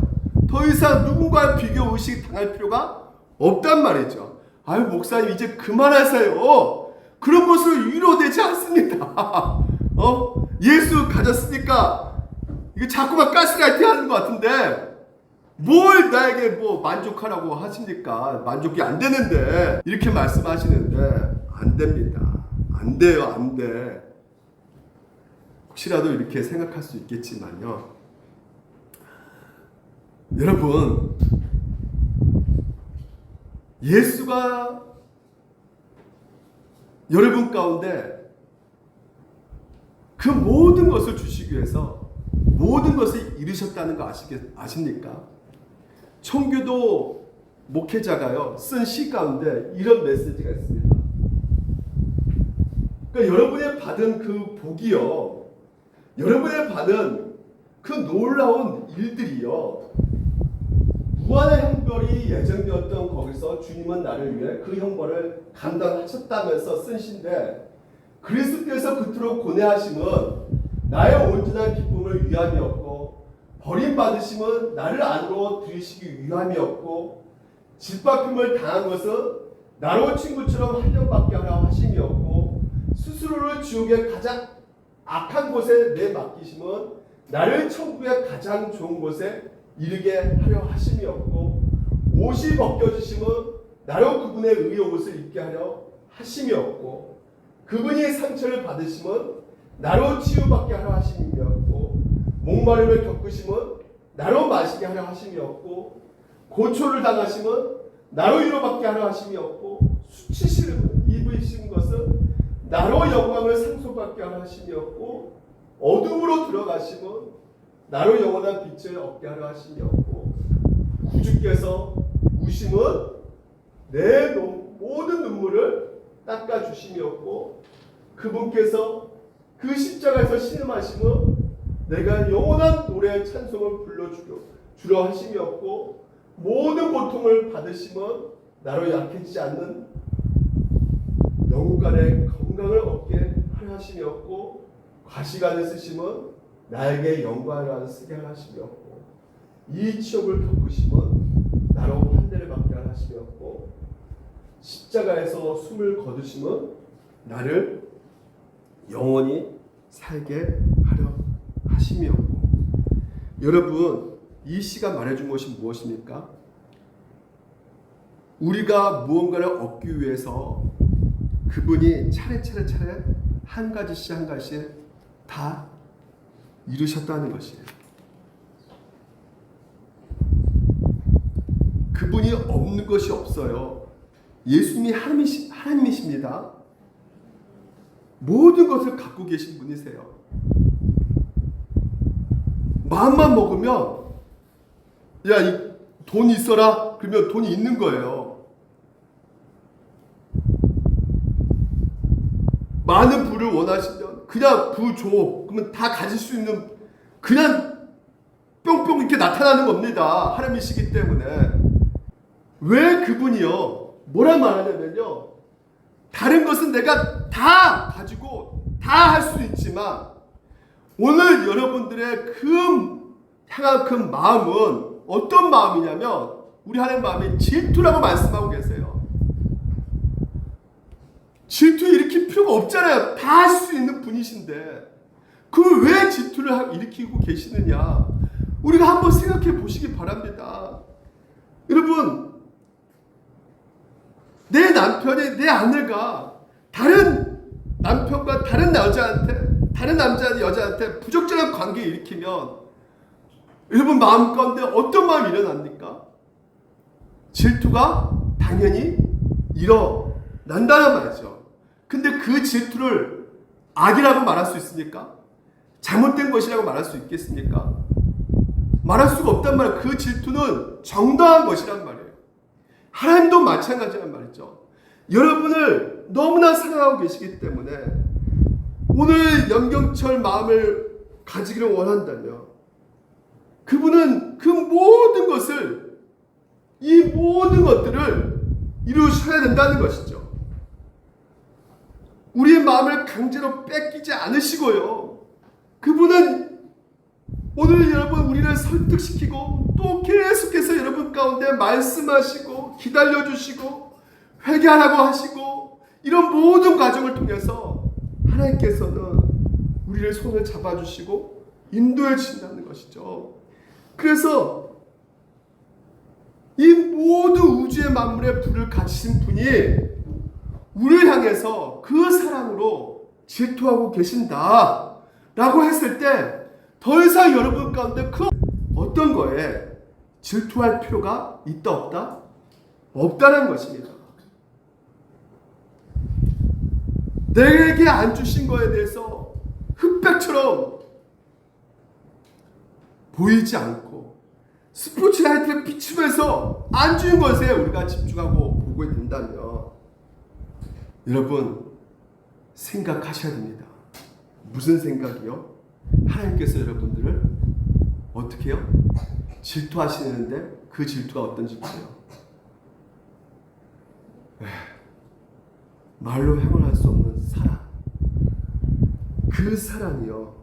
더 이상 누군가의 비교 의식 당할 필요가 없단 말이죠. 아유 목사님 이제 그만하세요. 그런 것으로 위로되지 않습니다. 예수 가졌으니까 이게 자꾸만 가스라이팅 하는 것 같은데 뭘 나에게 뭐 만족하라고 하십니까? 만족이 안 되는데 이렇게 말씀하시는데 안 됩니다. 안 돼요, 안 돼. 혹시라도 이렇게 생각할 수 있겠지만요. 여러분, 예수가 여러분 가운데 그 모든 것을 주시기 위해서 모든 것을 이루셨다는 거 아십니까? 청교도 목회자가요 쓴 시 가운데 이런 메시지가 있습니다. 그러니까 여러분이 받은 그 복이요, 여러분이 받은 그 놀라운 일들이요, 무한의 형벌이 예정되었던 거기서 주님은 나를 위해 그 형벌을 감당하셨다면서 쓴 시인데, 그리스도께서 그토록 고뇌하심은 나의 온전한 기쁨을 위함이었고 버림받으심은 나를 안으로 들이시기 위함이었고 짓밟힘을 당한 것은 나로 친구처럼 환영받게 하려 하심이었고 스스로를 지옥의 가장 악한 곳에 내맡기심은 나를 천국의 가장 좋은 곳에 이르게 하려 하심이었고 옷이 벗겨지심은 나로 그분의 의의 옷을 입게 하려 하심이었고 그분이 상처를 받으심은 나로 치유받게 하려 하심이었고 목마름을 겪으심은 나로 마시게 하려 하심이었고 고초를 당하심은 나로 위로받게 하려 하심이었고 수치심을 입으신 것은 나로 영광을 상속받게 하려 하심이었고 어둠으로 들어가심은 나로 영원한 빛을 얻게 하려 하심이었고 구주께서 우심은 내 모든 눈물을 닦아주심이었고 그분께서 그 십자가에서 신음하심은 내가 영원한 노래의 찬송을 불러주려 하심이었고 모든 고통을 받으심은 나로 약해지지 않는 영혼간의 건강을 얻게 하려 하심이었고 과시간을 쓰심은 나에게 영광을 쓰게 하려 하심이었고 이 치욕을 겪으심은 나로 환대를 받게 하려 하심이었고 십자가에서 숨을 거두심은 나를 영원히 살게 하려 하심이었고. 여러분, 이 시가 말해준 것이 무엇입니까? 우리가 무언가를 얻기 위해서 그분이 차례 한 가지씩 한 가지씩 다 이루셨다는 것이에요. 그분이 없는 것이 없어요. 예수님이 하나님이십니다. 모든 것을 갖고 계신 분이세요. 마음만 먹으면 야, 돈 있어라 그러면 돈이 있는 거예요. 많은 부를 원하시면 그냥 부 줘. 그러면 다 가질 수 있는, 그냥 뿅뿅 이렇게 나타나는 겁니다. 하나님이시기 때문에. 왜 그분이요 뭐라 말하냐면요, 다른 것은 내가 다 가지고 다 할 수 있지만 오늘 여러분들의 향한 그 마음은 어떤 마음이냐면 우리 하나님 마음이 질투라고 말씀하고 계세요. 질투 일으킬 필요가 없잖아요. 다 할 수 있는 분이신데 그걸 왜 질투를 일으키고 계시느냐, 우리가 한번 생각해 보시기 바랍니다. 여러분, 내 남편이 내 아내가 다른 남편과 다른 여자한테 다른 남자 여자한테 부적절한 관계 일으키면 여러분 마음 가운데 어떤 마음이 일어납니까? 질투가 당연히 일어난다는 말이죠. 근데 그 질투를 악이라고 말할 수 있습니까? 잘못된 것이라고 말할 수 있겠습니까? 말할 수가 없단 말이에요. 그 질투는 정당한 것이란 말이에요. 하나님도 마찬가지란 말이죠. 여러분을 너무나 사랑하고 계시기 때문에 오늘 영경철 마음을 가지기를 원한다면 그분은 그 모든 것을, 이 모든 것들을 이루셔야 된다는 것이죠. 우리의 마음을 강제로 뺏기지 않으시고요. 그분은 오늘 여러분 우리를 설득시키고 또 계속해서 여러분 가운데 말씀하시고 기다려주시고 회개하라고 하시고 이런 모든 과정을 통해서 하나님께서는 우리를 손을 잡아주시고 인도해 주신다는 것이죠. 그래서 이 모든 우주의 만물의 불을 가지신 분이 우리를 향해서 그 사랑으로 질투하고 계신다 라고 했을 때 더 이상 여러분 가운데 그 어떤 거에 질투할 필요가 있다 없다? 없다는 것입니다. 내게 안 주신 거에 대해서 흑백처럼 보이지 않고 스포트라이트를 비추면서 안 주는 것에 우리가 집중하고 보고 된다면 여러분 생각하셔야 됩니다. 무슨 생각이요? 하나님께서 여러분들을 어떻게 해요? 질투하시는데 그 질투가 어떤 질투예요? 말로 표현할 수 없는 사랑. 그 사랑이요.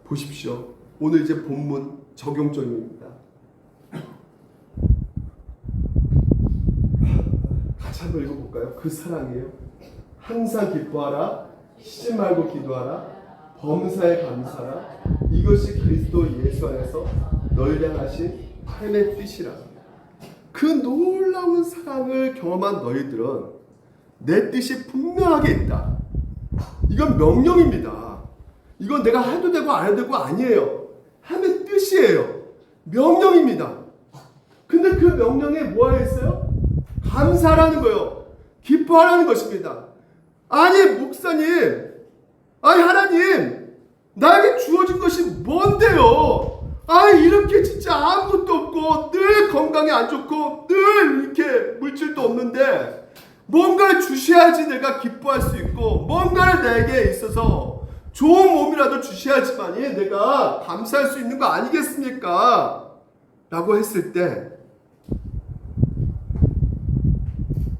보십시오. 오늘 이제 본문 적용점입니다. 같이 한번 읽어볼까요? 그 사랑이에요. 항상 기뻐하라. 쉬지 말고 기도하라. 범사에 감사하라. 이것이 그리스도 예수 안에서 너희를 향하신 하나님의 뜻이라. 그 놀라운 사랑을 경험한 너희들은 내 뜻이 분명하게 있다. 이건 명령입니다. 이건 내가 해도 되고 안 해도 되고 아니에요. 하나님의 뜻이에요. 명령입니다. 근데 그 명령에 뭐가 있어요? 감사하라는 거예요. 기뻐하라는 것입니다. 아니 목사님, 아니 하나님, 나에게 주어진 것이 뭔데요? 이렇게 진짜 아무것도 없고 늘 건강이 안 좋고 늘 이렇게 물질도 없는데 뭔가를 주셔야지 내가 기뻐할 수 있고 뭔가를 내게 있어서 좋은 몸이라도 주셔야지만이 내가 감사할 수 있는 거 아니겠습니까? 라고 했을 때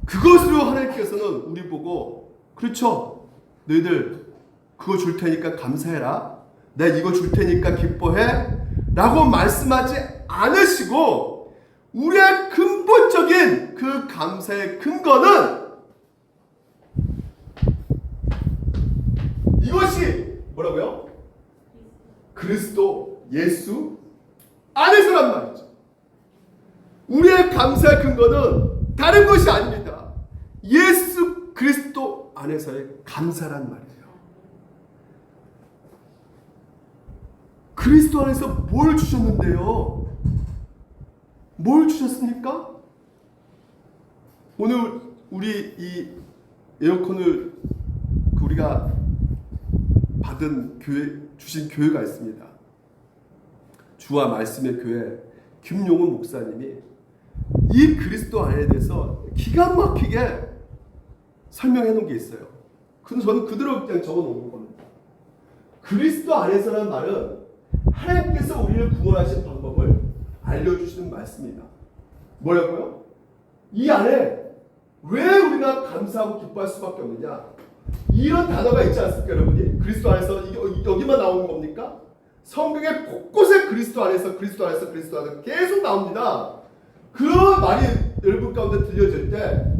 그것으로 하나님께서는 우리 보고 그렇죠? 너희들 그거 줄 테니까 감사해라. 내가 이거 줄 테니까 기뻐해. 라고 말씀하지 않으시고 우리의 근본적인 그 감사의 근거는 이것이 뭐라고요? 그리스도 예수 안에서란 말이죠. 우리의 감사의 근거는 다른 것이 아닙니다. 예수 그리스도 안에서의 감사란 말이에요. 그리스도 안에서 뭘 주셨는데요? 뭘 주셨습니까? 오늘 우리 이 에어컨을 우리가 받은 교회, 주신 교회가 있습니다. 주와 말씀의 교회 김용훈 목사님이 이 그리스도 안에 대해서 기가 막히게 설명해 놓은 게 있어요. 근데 저는 그대로 그냥 적어 놓은 겁니다. 그리스도 안에서라는 말은 하나님께서 우리를 구원하신 방법을 알려주시는 말씀입니다. 뭐라고요? 이 안에 왜 우리가 감사하고 기뻐할 수밖에 없느냐? 이런 단어가 있지 않습니까, 여러분이? 그리스도 안에서 여기만 나오는 겁니까? 성경에 곳곳에 그리스도 안에서 그리스도 안에서 그리스도 안에서 계속 나옵니다. 그 말이 여러분 가운데 들려질 때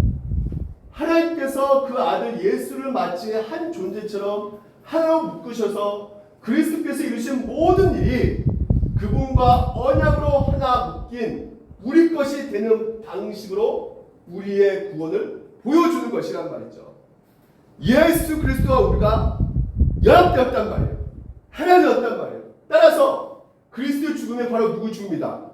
하나님께서 그 아들 예수를 마치 한 존재처럼 하나로 묶으셔서 그리스도께서 이루신 모든 일이 그분과 언약으로 하나 묶인 우리 것이 되는 방식으로 우리의 구원을 보여주는 것이란 말이죠. 예수 그리스도와 우리가 연합되었단 말이에요. 하나 되었단 말이에요. 따라서 그리스도의 죽음이 바로 누구의 죽음이다?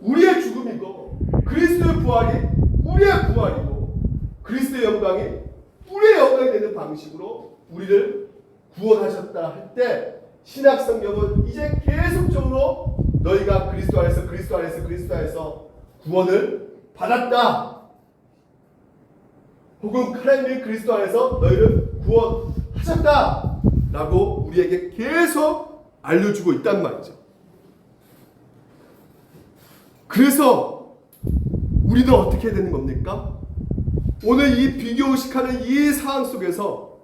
우리의 죽음이고, 그리스도의 부활이 우리의 부활이고, 그리스도의 영광이 우리의 영광이 되는 방식으로 우리를 구원하셨다 할 때, 신약 성경은 이제 계속적으로 너희가 그리스도 안에서 구원을 받았다, 혹은 하나님이 그리스도 안에서 너희를 구원하셨다 라고 우리에게 계속 알려주고 있단 말이죠. 그래서 우리는 어떻게 해야 되는 겁니까? 오늘 이 비교의식하는 이 상황 속에서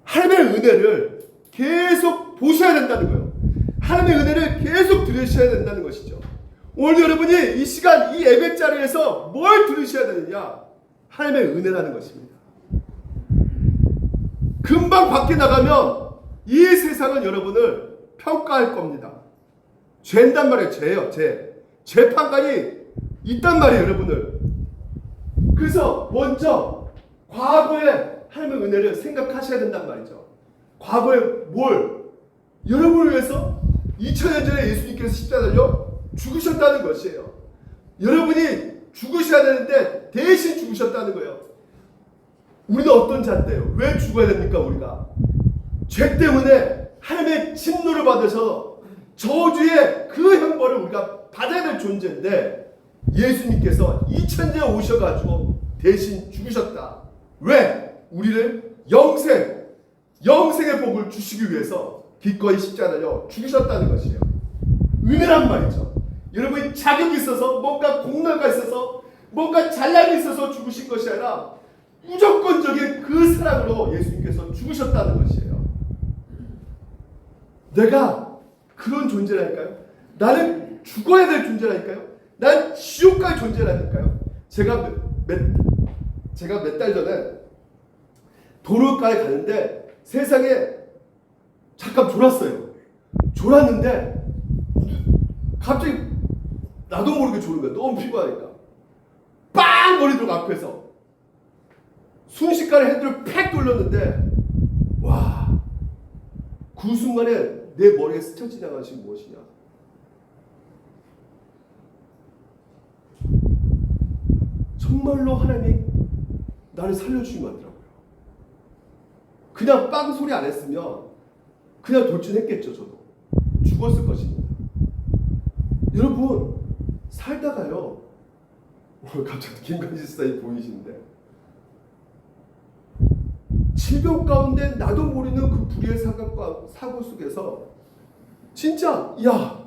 하나님의 은혜를 계속 보셔야 된다는 거예요. 하나님의 은혜를 계속 들으셔야 된다는 것이죠. 오늘 여러분이 이 시간 이 예배 자리에서 뭘 들으셔야 되느냐? 하나님의 은혜라는 것입니다. 금방 밖에 나가면 이 세상은 여러분을 평가할 겁니다. 죄인단 말이에요. 죄예요. 재판관이 있단 말이에요. 여러분을. 그래서 먼저 과거의 하나님의 은혜를 생각하셔야 된단 말이죠. 과거에 뭘? 여러분을 위해서 2000년 전에 예수님께서 십자가에 달려 죽으셨다는 것이에요. 여러분이 죽으셔야 되는데 대신 죽으셨다는 거예요. 우리는 어떤 자인데요? 왜 죽어야 됩니까? 우리가 죄 때문에 하나님의 진노를 받으셔서 저주의 그 형벌을 우리가 받아야 될 존재인데, 예수님께서 2000년에 오셔가지고 대신 죽으셨다. 왜? 우리를 영생의 복을 주시기 위해서 기꺼이 십자가에 달려 죽으셨다는 것이에요. 은혜란 말이죠. 여러분이 자격이 있어서, 뭔가 공로가 있어서, 뭔가 잘남이 있어서 죽으신 것이 아니라 무조건적인 그 사랑으로 예수님께서 죽으셨다는 것이에요. 내가 그런 존재라니까요. 나는 죽어야 될 존재라니까요. 난 지옥 갈 존재라니까요. 제가 몇 달 전에 도로가에 가는데 세상에 잠깐 졸았어요. 졸았는데 갑자기 나도 모르게 졸은 거야. 너무 피곤하니까. 빵! 머리 들고 앞에서 순식간에 헤드를 팩 돌렸는데, 와, 그 순간에 내 머리에 스쳐 지나간 것이 무엇이냐? 정말로 하나님이 나를 살려주시면 하더라고요. 그냥 빵 소리 안 했으면 그냥 돌진했겠죠. 저도 죽었을 것입니다. 여러분, 살다가요, 갑자기 김관지 스타일이 보이시는데, 질병 가운데 나도 모르는 그 불의의 사고 속에서 진짜, 야,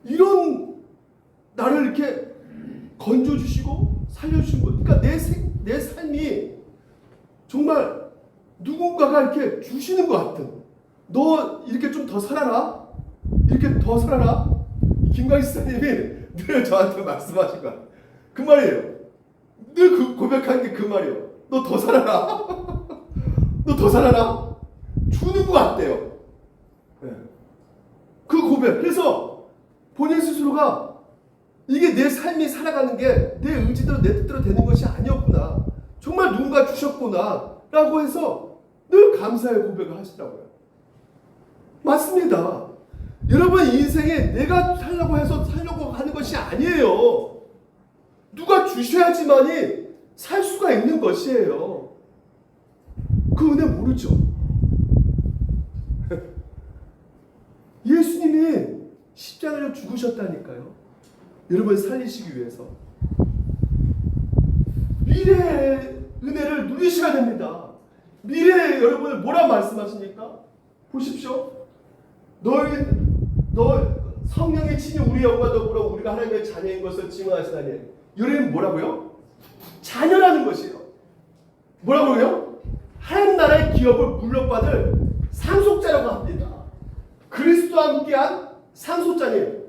이런 나를 이렇게 건져주시고 살려주신 것, 그러니까 내 삶이 정말 누군가가 이렇게 주시는 것 같은, 너 이렇게 좀 더 살아라, 이렇게 더 살아라. 김광희 스타님이 늘 저한테 말씀하신 거야. 그 말이에요. 늘 그 고백하는 게 그 말이에요. 너 더 살아라. 너 더 살아라. 주는 것 같대요. 네. 그 고백. 그래서 본인 스스로가 이게 내 삶이 살아가는 게 내 의지대로 내 뜻대로 되는 것이 아니었구나. 정말 누군가 주셨구나. 라고 해서 늘 감사의 고백을 하시더라고요. 맞습니다. 여러분 인생에 내가 살려고 해서 살려고 하는 것이 아니에요. 누가 주셔야지만이 살 수가 있는 것이에요. 그 은혜 모르죠? 예수님이 십자가로 죽으셨다니까요. 여러분 살리시기 위해서. 미래의 은혜를 누리셔야 됩니다. 미래에 여러분을 뭐라 말씀하십니까? 보십시오. 너 성령의 친히 우리 영과 더불어 우리가 하나님의 자녀인 것을 증언하시다니. 여러분 뭐라고요? 자녀라는 것이에요. 뭐라고요? 하나님 나라의 기업을 물려받을 상속자라고 합니다. 그리스도와 함께한 상속자님.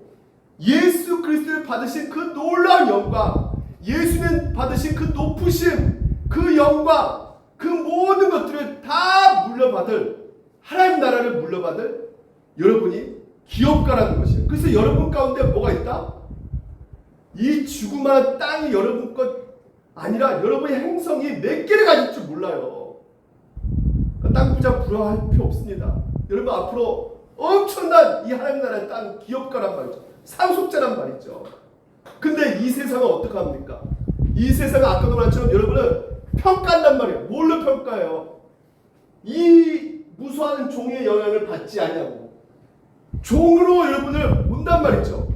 예수 그리스도를 받으신 그 놀라운 영광, 예수님 받으신 그 높으심, 그 영광, 그 모든 것들을 다 물려받을, 하나님 나라를 물려받을 여러분이 기업가라는 것이에요. 그래서 여러분 가운데 뭐가 있다? 이 주구만한 땅이 여러분 것 아니라 여러분의 행성이 몇 개를 가질 줄 몰라요. 땅 부자 부러워할 필요 없습니다. 여러분 앞으로 엄청난 이 하나님 나라의 땅 기업가란 말이죠. 상속자란 말이죠. 근데 이 세상은 어떻게 합니까? 이 세상은 아까도 말했지만 여러분은 평가한단 말이에요. 뭘로 평가해요? 이 무수한 종의 영향을 받지 않냐고. 종으로 여러분을 본단 말이죠.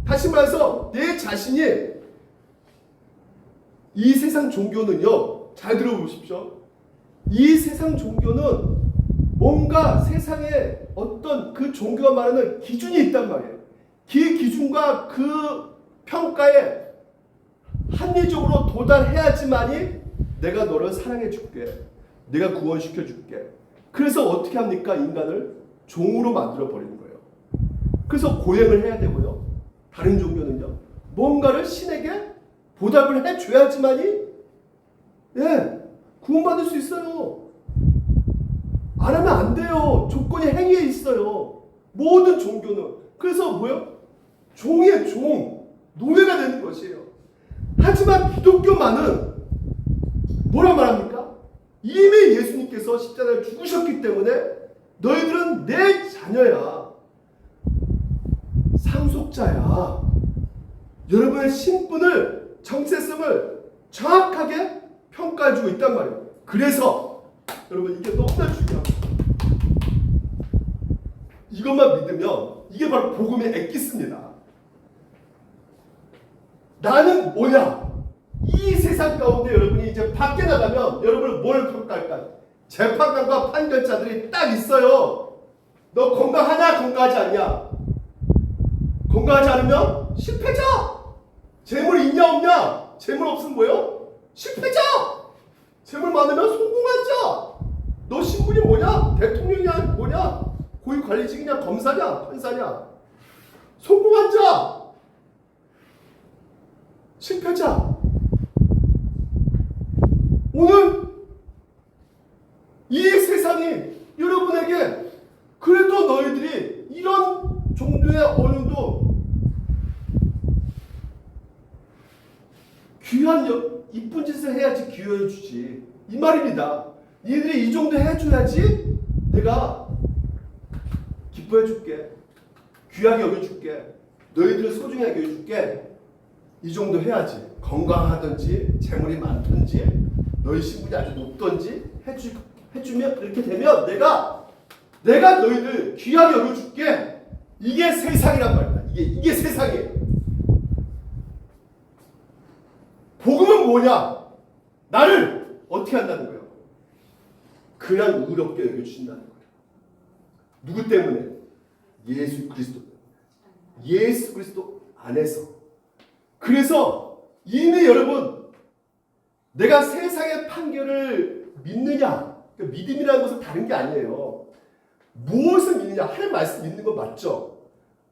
다시 말해서 내 자신이 이 세상 종교는요. 잘 들어보십시오. 이 세상 종교는 뭔가 세상에 어떤 그 종교가 말하는 기준이 있단 말이에요. 그 기준과 그 평가에 합리적으로 도달해야지만이 내가 너를 사랑해 줄게. 내가 구원시켜 줄게. 그래서 어떻게 합니까? 인간을 종으로 만들어 버리는 거예요. 그래서 고행을 해야 되고요. 다른 종교는요. 뭔가를 신에게 보답을 해줘야지만이 구원받을 수 있어요. 안 하면 안 돼요. 조건이 행위에 있어요. 모든 종교는. 그래서 뭐요? 종의 종, 노예가 되는 것이에요. 하지만 기독교만은 뭐라 말합니까? 이미 예수님께서 십자가에 죽으셨기 때문에 너희들은 내 자녀야. 상속자야. 여러분의 신분을, 정체성을 정확하게 평가해주고 있단 말이에요. 그래서 여러분 이게 너무나 중요합니다. 이것만 믿으면 이게 바로 복음의 엑기스입니다. 나는 뭐냐? 이 세상 가운데 여러분이 이제 밖에 나가면 여러분을 뭘 평가할까? 재판관과 판결자들이 딱 있어요. 너 건강하냐? 건강하지 않냐? 건강하지 않으면 실패자. 재물 있냐 없냐? 재물 없으면 뭐예요? 실패자. 재물 많으면 성공한 자. 너 신분이 뭐냐? 대통령이냐? 뭐냐? 고위관리직이냐? 검사냐? 판사냐? 성공한 자. 실패자. 오늘 이 세상이 여러분에게 그래도 너희들이 이런 정도의 어느 정도 귀한 이쁜 짓을 해야지 기여해 주지. 이 말입니다. 니들이 이 정도 해줘야지 내가 기뻐해 줄게. 귀하게 여겨줄게. 너희들을 소중하게 여겨줄게. 이 정도 해야지. 건강하든지 재물이 많든지 너희 신분이 아주 높든지 해주면 이렇게 되면 내가 너희들 귀하게 여겨줄게. 이게 세상이란 말이다. 이게 세상이에요. 복음은 뭐냐? 나를 어떻게 한다는 거예요? 그냥 의롭게 여겨주신다는 거예요. 누구 때문에? 예수 그리스도. 예수 그리스도 안에서. 그래서 이미 여러분 내가 세상의 판결을 믿느냐? 그러니까 믿음이라는 것은 다른 게 아니에요. 무엇을 믿느냐? 하나님 말씀 믿는 건 맞죠.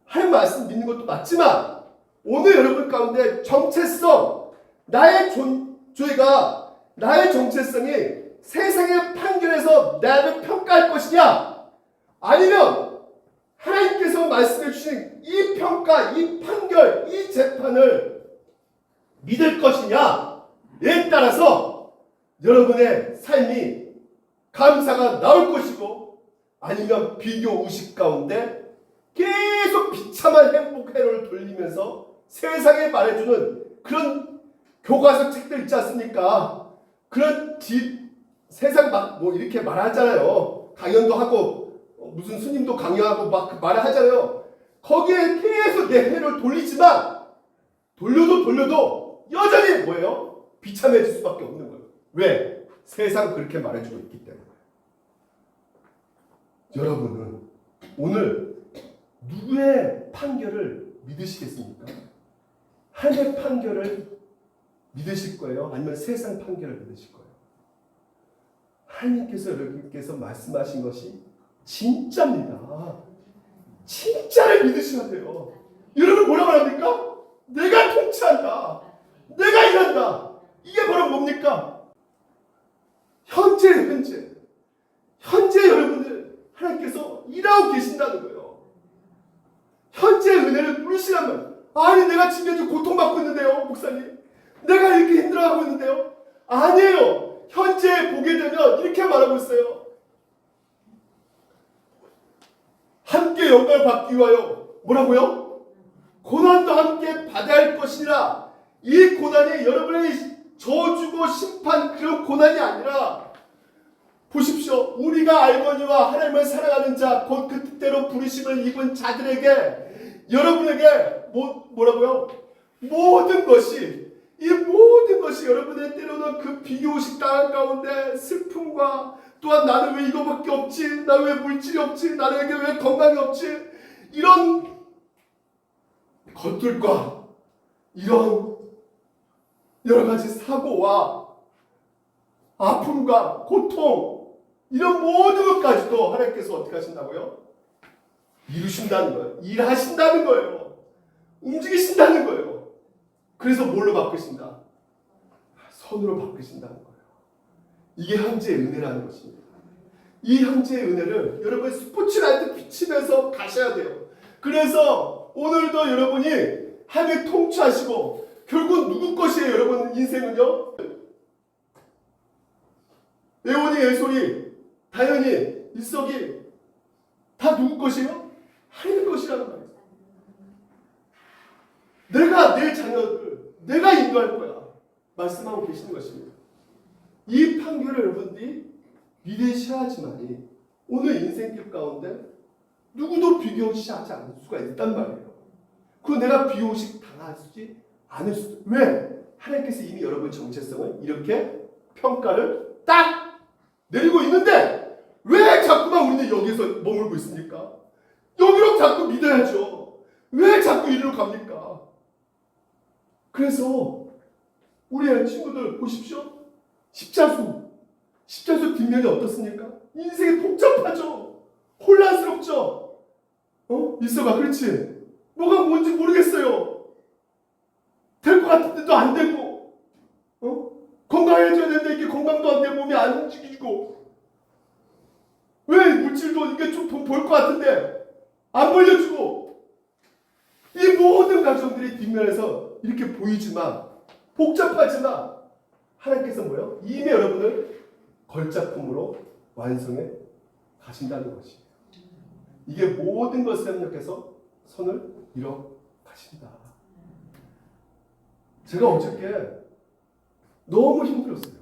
하나님 말씀 믿는 것도 맞지만 오늘 여러분 가운데 정체성, 나의 존재가, 나의 정체성이 세상의 판결에서 나를 평가할 것이냐? 아니면 하나님께서 말씀해 주신 이 평가, 이 판결, 이 재판을 믿을 것이냐에 따라서 여러분의 삶이 감사가 나올 것이고 아니면 비교 의식 가운데 계속 비참한 행복 회로를 돌리면서 세상에 말해주는 그런 교과서 책들 있지 않습니까? 그런 세상 막 뭐 이렇게 말하잖아요. 강연도 하고 무슨 스님도 강연하고 막 말을 하잖아요. 거기에 계속 내 회를 돌리지만 돌려도 여전히 뭐예요? 비참해질 수밖에 없는 거예요. 왜? 세상 그렇게 말해주고 있기 때문에. 여러분은 오늘 누구의 판결을 믿으시겠습니까? 하나님의 판결을 믿으실 거예요? 아니면 세상 판결을 믿으실 거예요? 하나님께서 여러분께서 말씀하신 것이 진짜입니다. 진짜를 믿으셔야 돼요. 여러분 뭐라고 합니까? 내가 통치한다. 내가 일한다. 이게 바로 뭡니까? 현재 여러분들 하나님께서 일하고 계신다는 거예요. 현재 은혜를 누리시라면 아니 내가 지금 좀 고통받고 있는데요 목사님. 내가 이렇게 힘들어하고 있는데요. 아니에요. 현재 보게 되면 이렇게 말하고 있어요. 함께 영광을 받기 위하여 뭐라고요? 고난도 함께 받아야 할 것이라. 이 고난이 여러분의 저주고 심판 그런 고난이 아니라 보십시오. 우리가 알거니와 하나님을 사랑하는 자 곧 그 뜻대로 부르심을 입은 자들에게 여러분에게 뭐라고요? 모든 것이 이 모든 것이 여러분의 때로는 그 비교식 당한 가운데 슬픔과 또한 나는 왜 이거밖에 없지? 나는 왜 물질이 없지? 나에게 왜 건강이 없지? 이런 것들과 이런 여러 가지 사고와 아픔과 고통 이런 모든 것까지도 하나님께서 어떻게 하신다고요? 이루신다는 거예요. 일하신다는 거예요. 움직이신다는 거예요. 그래서 뭘로 바꾸신다? 선으로 바꾸신다는 거예요. 이게 형제의 은혜라는 것입니다. 이 형제의 은혜를 여러분 스포츠라이트 비치면서 가셔야 돼요. 그래서 오늘도 여러분이 하나님 통치하시고 결국 누구 것이에요? 여러분 인생은요? 에오니, 에솔이, 다현이, 일석이 다 누구 것이에요? 하나님 것이라는 말이에요. 내가 내 자녀들 내가 인도할 거야 말씀하고 계시는 것입니다. 이 판결을 여러분들이 믿으셔야지만이 오늘 인생길 가운데 누구도 비교시하지 않을 수가 있단 말이에요. 그리고 내가 비교식 당하지 않을 수도. 왜? 하나님께서 이미 여러분의 정체성을 이렇게 평가를 딱 내리고 있는데 왜 자꾸만 우리는 여기서 머물고 있습니까? 여기로 자꾸 믿어야죠. 왜 자꾸 이리로 갑니까? 그래서 우리 친구들 보십시오. 십자수 뒷면이 어떻습니까? 인생이 복잡하죠. 혼란스럽죠. 있어봐, 그렇지? 뭐가 뭔지 모르겠어요. 될 것 같은데도 안 되고, 건강해져야 되는데 이게 건강도 안 되고 몸이 안 움직이고, 왜 물질도 이게 좀 돈 벌 것 같은데 안 벌려주고, 이 모든 가정들이 뒷면에서 이렇게 보이지만 복잡하지만 하나님께서 뭐예요? 이미 여러분을 걸작품으로 완성해 가신다는 것이에요. 이게 모든 것을 협력해서 선을 이뤄 가신다. 제가 어저께 너무 힘들었어요.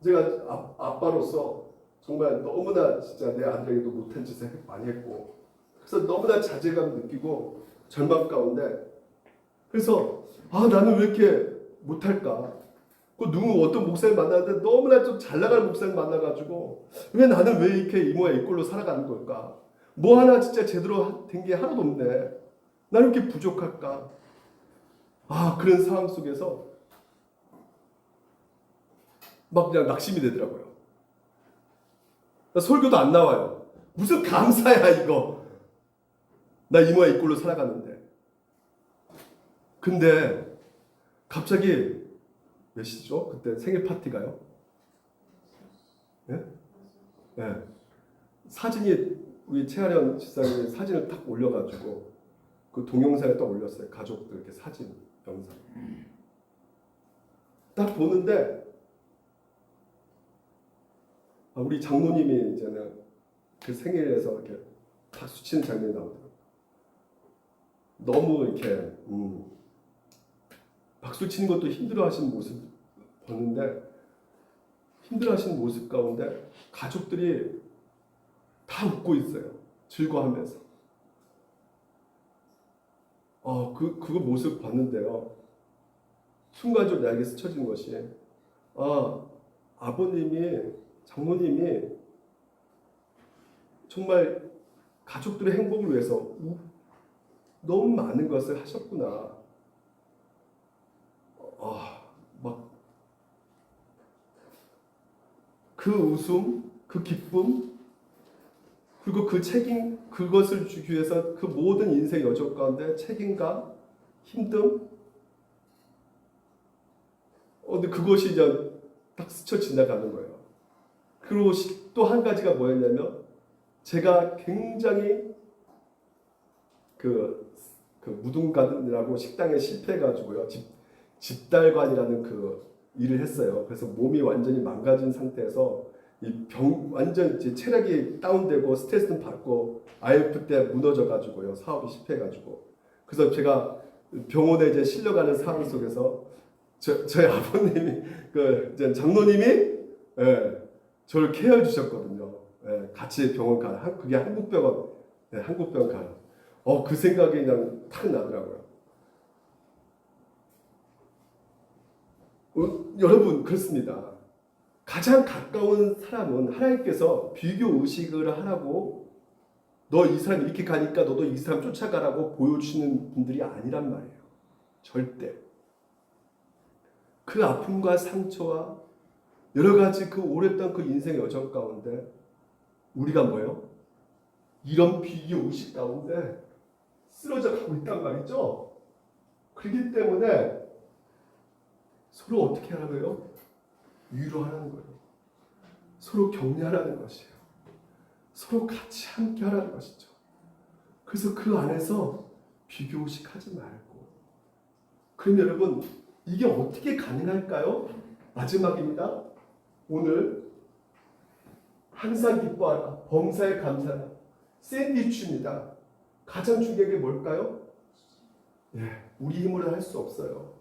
제가 아빠로서 정말 너무나 진짜 내 아들에게도 못한 짓을 많이 했고, 그래서 너무나 자괴감 느끼고 절망 가운데, 그래서 나는 왜 이렇게 못할까? 어떤 목사를 만났는데 너무나 좀 잘 나가는 목사를 만나가지고 왜 나는 왜 이렇게 이모야 이꼴로 살아가는 걸까? 뭐 하나 진짜 제대로 된 게 하나도 없네. 나는 이렇게 부족할까? 그런 상황 속에서 막 그냥 낙심이 되더라고요. 설교도 안 나와요. 무슨 감사야 이거. 나 이모야 이꼴로 살아가는데. 근데 갑자기 몇 시죠? 그때 생일 파티가요? 네? 네. 사진이 우리 최하련 집사님이 사진을 딱 올려가지고 그 동영상에 딱 올렸어요. 가족들 이렇게 사진 영상. 딱 보는데 우리 장모님이 이제는 그 생일에서 이렇게 박수 치는 장면이 나오더라고요. 너무 이렇게 박수 치는 것도 힘들어하시는 모습 보는데, 힘들어하시는 모습 가운데 가족들이 다 웃고 있어요. 즐거워하면서. 그 모습 봤는데요. 순간적으로 나에게 스쳐지는 것이 아버님이, 장모님이 정말 가족들의 행복을 위해서 너무 많은 것을 하셨구나. 막 그 웃음, 그 기쁨, 그리고 그 책임, 그것을 주기 위해서 그 모든 인생 여정 가운데 책임감, 힘듦, 근데 그것이 이제 딱 스쳐 지나가는 거예요. 그리고 또 한 가지가 뭐였냐면, 제가 굉장히 그 무등가든이라고 식당에 실패해가지고요. 집달관이라는 그 일을 했어요. 그래서 몸이 완전히 망가진 상태에서 완전 이제 체력이 다운되고 스트레스는 받고 IF 때 무너져가지고요, 사업이 실패해가지고. 그래서 제가 병원에 이제 실려가는 상황 속에서 저희 아버님이 이제 장로님이 저를 케어해 주셨거든요. 같이 병원 가요. 그게 한국병원, 한국병원 가요. 그 생각이 그냥 탁 나더라고요. 여러분, 그렇습니다. 가장 가까운 사람은 하나님께서 비교 의식을 하라고, 너 이 사람 이렇게 가니까 너도 이 사람 쫓아가라고 보여주시는 분들이 아니란 말이에요. 절대. 그 아픔과 상처와 여러 가지 그 오랫동안 그 인생 여정 가운데 우리가 뭐예요? 이런 비교 의식 가운데 쓰러져 가고 있단 말이죠. 그렇기 때문에 서로 어떻게 하라고요? 위로하라는 거예요. 서로 격려하라는 것이에요. 서로 같이 함께 하라는 것이죠. 그래서 그 안에서 비교의식 하지 말고. 그럼 여러분, 이게 어떻게 가능할까요? 마지막입니다. 오늘 항상 기뻐하라, 범사에 감사하라, 샌드위치입니다. 가장 중요한 게 뭘까요? 우리 힘으로 할 수 없어요.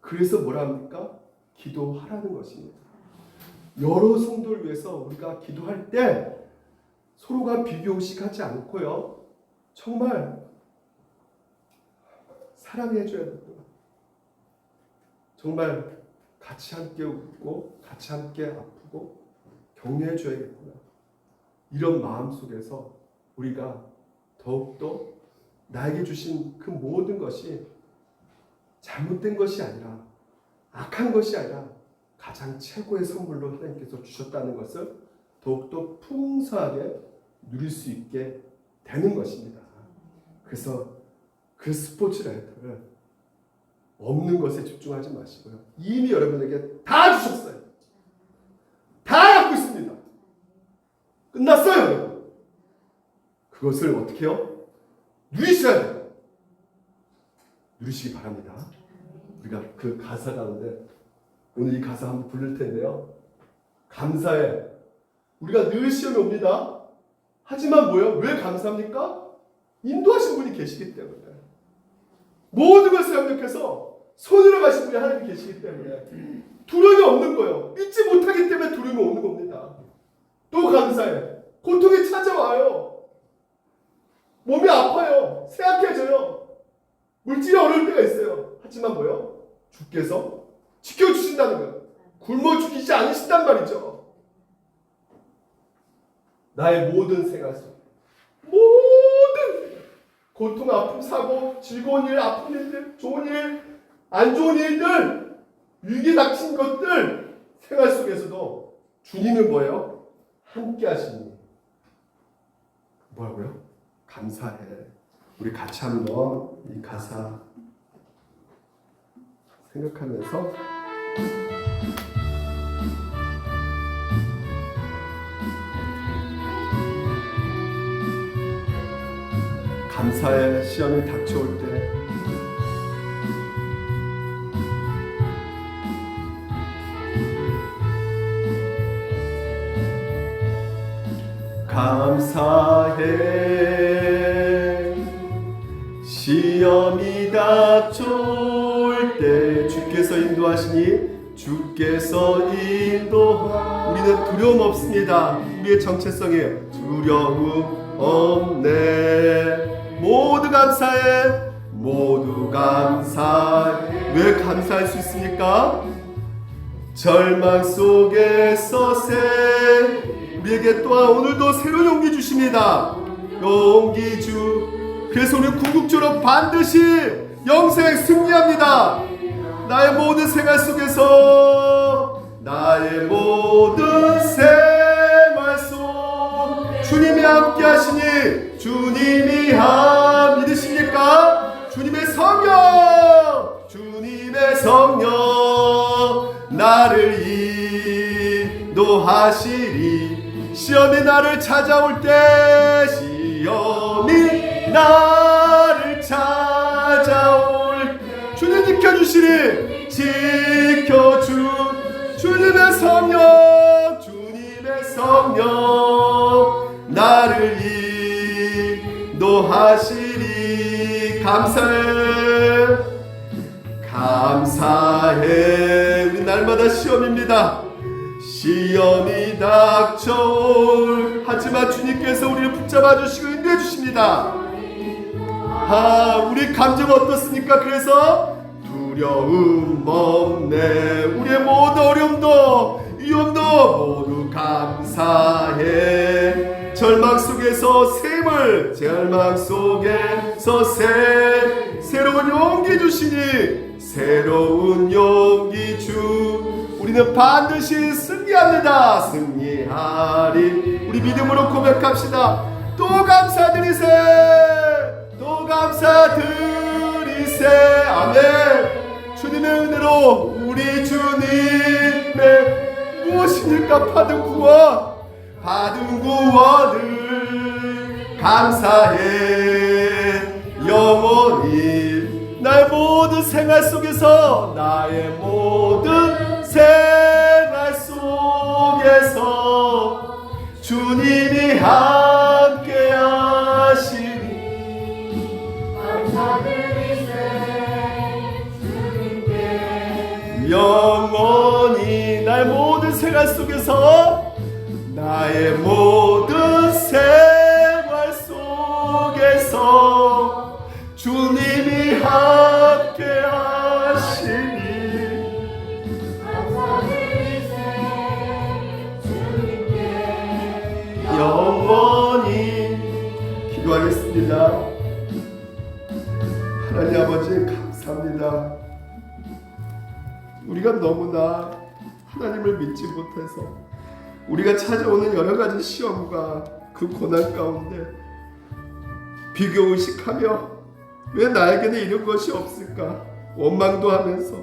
그래서 뭐라 합니까? 기도하라는 것입니다. 여러 성도를 위해서 우리가 기도할 때 서로가 비교의식하지 않고요, 정말 사랑해줘야 됩니다. 정말 같이 함께 웃고 같이 함께 아프고 격려해줘야겠구나. 이런 마음 속에서 우리가 더욱더 나에게 주신 그 모든 것이 잘못된 것이 아니라, 악한 것이 아니라 가장 최고의 선물로 하나님께서 주셨다는 것을 더욱더 풍성하게 누릴 수 있게 되는 것입니다. 그래서 그 스포트라이트를 없는 것에 집중하지 마시고요, 이미 여러분에게 다 주셨어요. 다 갖고 있습니다. 끝났어요, 여러분. 그것을 어떻게 해요? 누리셔야 돼요. 누리시기 바랍니다. 우리가 그 가사 가운데 오늘 이 가사 한번 부를 텐데요, 감사해. 우리가 늘 시험이 옵니다. 하지만 뭐예요? 왜 감사합니까? 인도하신 분이 계시기 때문에. 모든 것을 협력해서 손으로 가신 분이 하나님이 계시기 때문에 두려움이 없는 거예요. 믿지 못하기 때문에 두려움이 오는 겁니다. 또 감사해. 고통이 찾아와요. 몸이 아파요. 쇠약해져요. 물질이 어려울 때가 있어요. 하지만 뭐예요? 주께서 지켜주신다는 거예요. 굶어 죽이지 않으신단 말이죠. 나의 모든 생활 속, 모든 고통, 아픔, 사고, 즐거운 일, 아픈 일들, 좋은 일, 안 좋은 일들, 위기에 닥친 것들, 생활 속에서도 주님은 뭐예요? 함께 하시니. 뭐라고요? 감사해. 우리 같이 한번 이 가사 생각하면서 감사의 시험이 닥쳐올 때 감사해. 시험이 닥쳐올 때 주께서 인도하시니, 주께서 우리는 두려움 없습니다. 우리의 정체성이에요. 두려움 없네. 모두 감사해. 모두 감사해. 왜 감사할 수 있습니까? 절망 속에서 우리에게 또한 오늘도 새로운 용기 주십니다. 용기 그래서 우리는 궁극적으로 반드시 영생 승리합니다. 나의 모든 생활 속에서, 나의 모든 생활 속 주님이 함께 하시니, 주님이 믿으십니까? 주님의 성령 나를 인도하시리. 시험이 나를 찾아올 때, 시험이 나를 찾아올 때 주님 지켜주시리. 주님의 성령 성령 나를 인도하시리. 감사해, 감사해. 우리 날마다 시험입니다. 시험이 닥쳐올, 하지만 주님께서 우리를 붙잡아 주시고 인도해 주십니다. 우리 감정 어떻습니까? 그래서 두려움 없네. 우리의 모든 어려움도 위험도 모두 감사해. 절망 속에서 샘을, 절망 속에서 새로운 용기 주시니, 새로운 용기 주. 우리는 반드시 승리합니다. 승리하리. 우리 믿음으로 고백합시다. 또 감사드리세, 또 감사드리세. 아멘. 주님의 은혜로 우리 주님의 무엇입니까? 받은 구원을 감사해. 영원히 나의 모든 생활 속에서, 나의 모든 생활 속에서 주님이 함께 하시니, 감사드리세 주님께. 영원히 나의 모든 생활 속에서, 나의 모든 생활 속에서 주님이 함께 하시니, 영원히. 기도하겠습니다. 하나님 아버지 감사합니다. 우리가 너무나 하나님을 믿지 못해서 우리가 찾아오는 여러 가지 시험과 그 고난 가운데 비교의식하며 왜 나에게는 이런 것이 없을까 원망도 하면서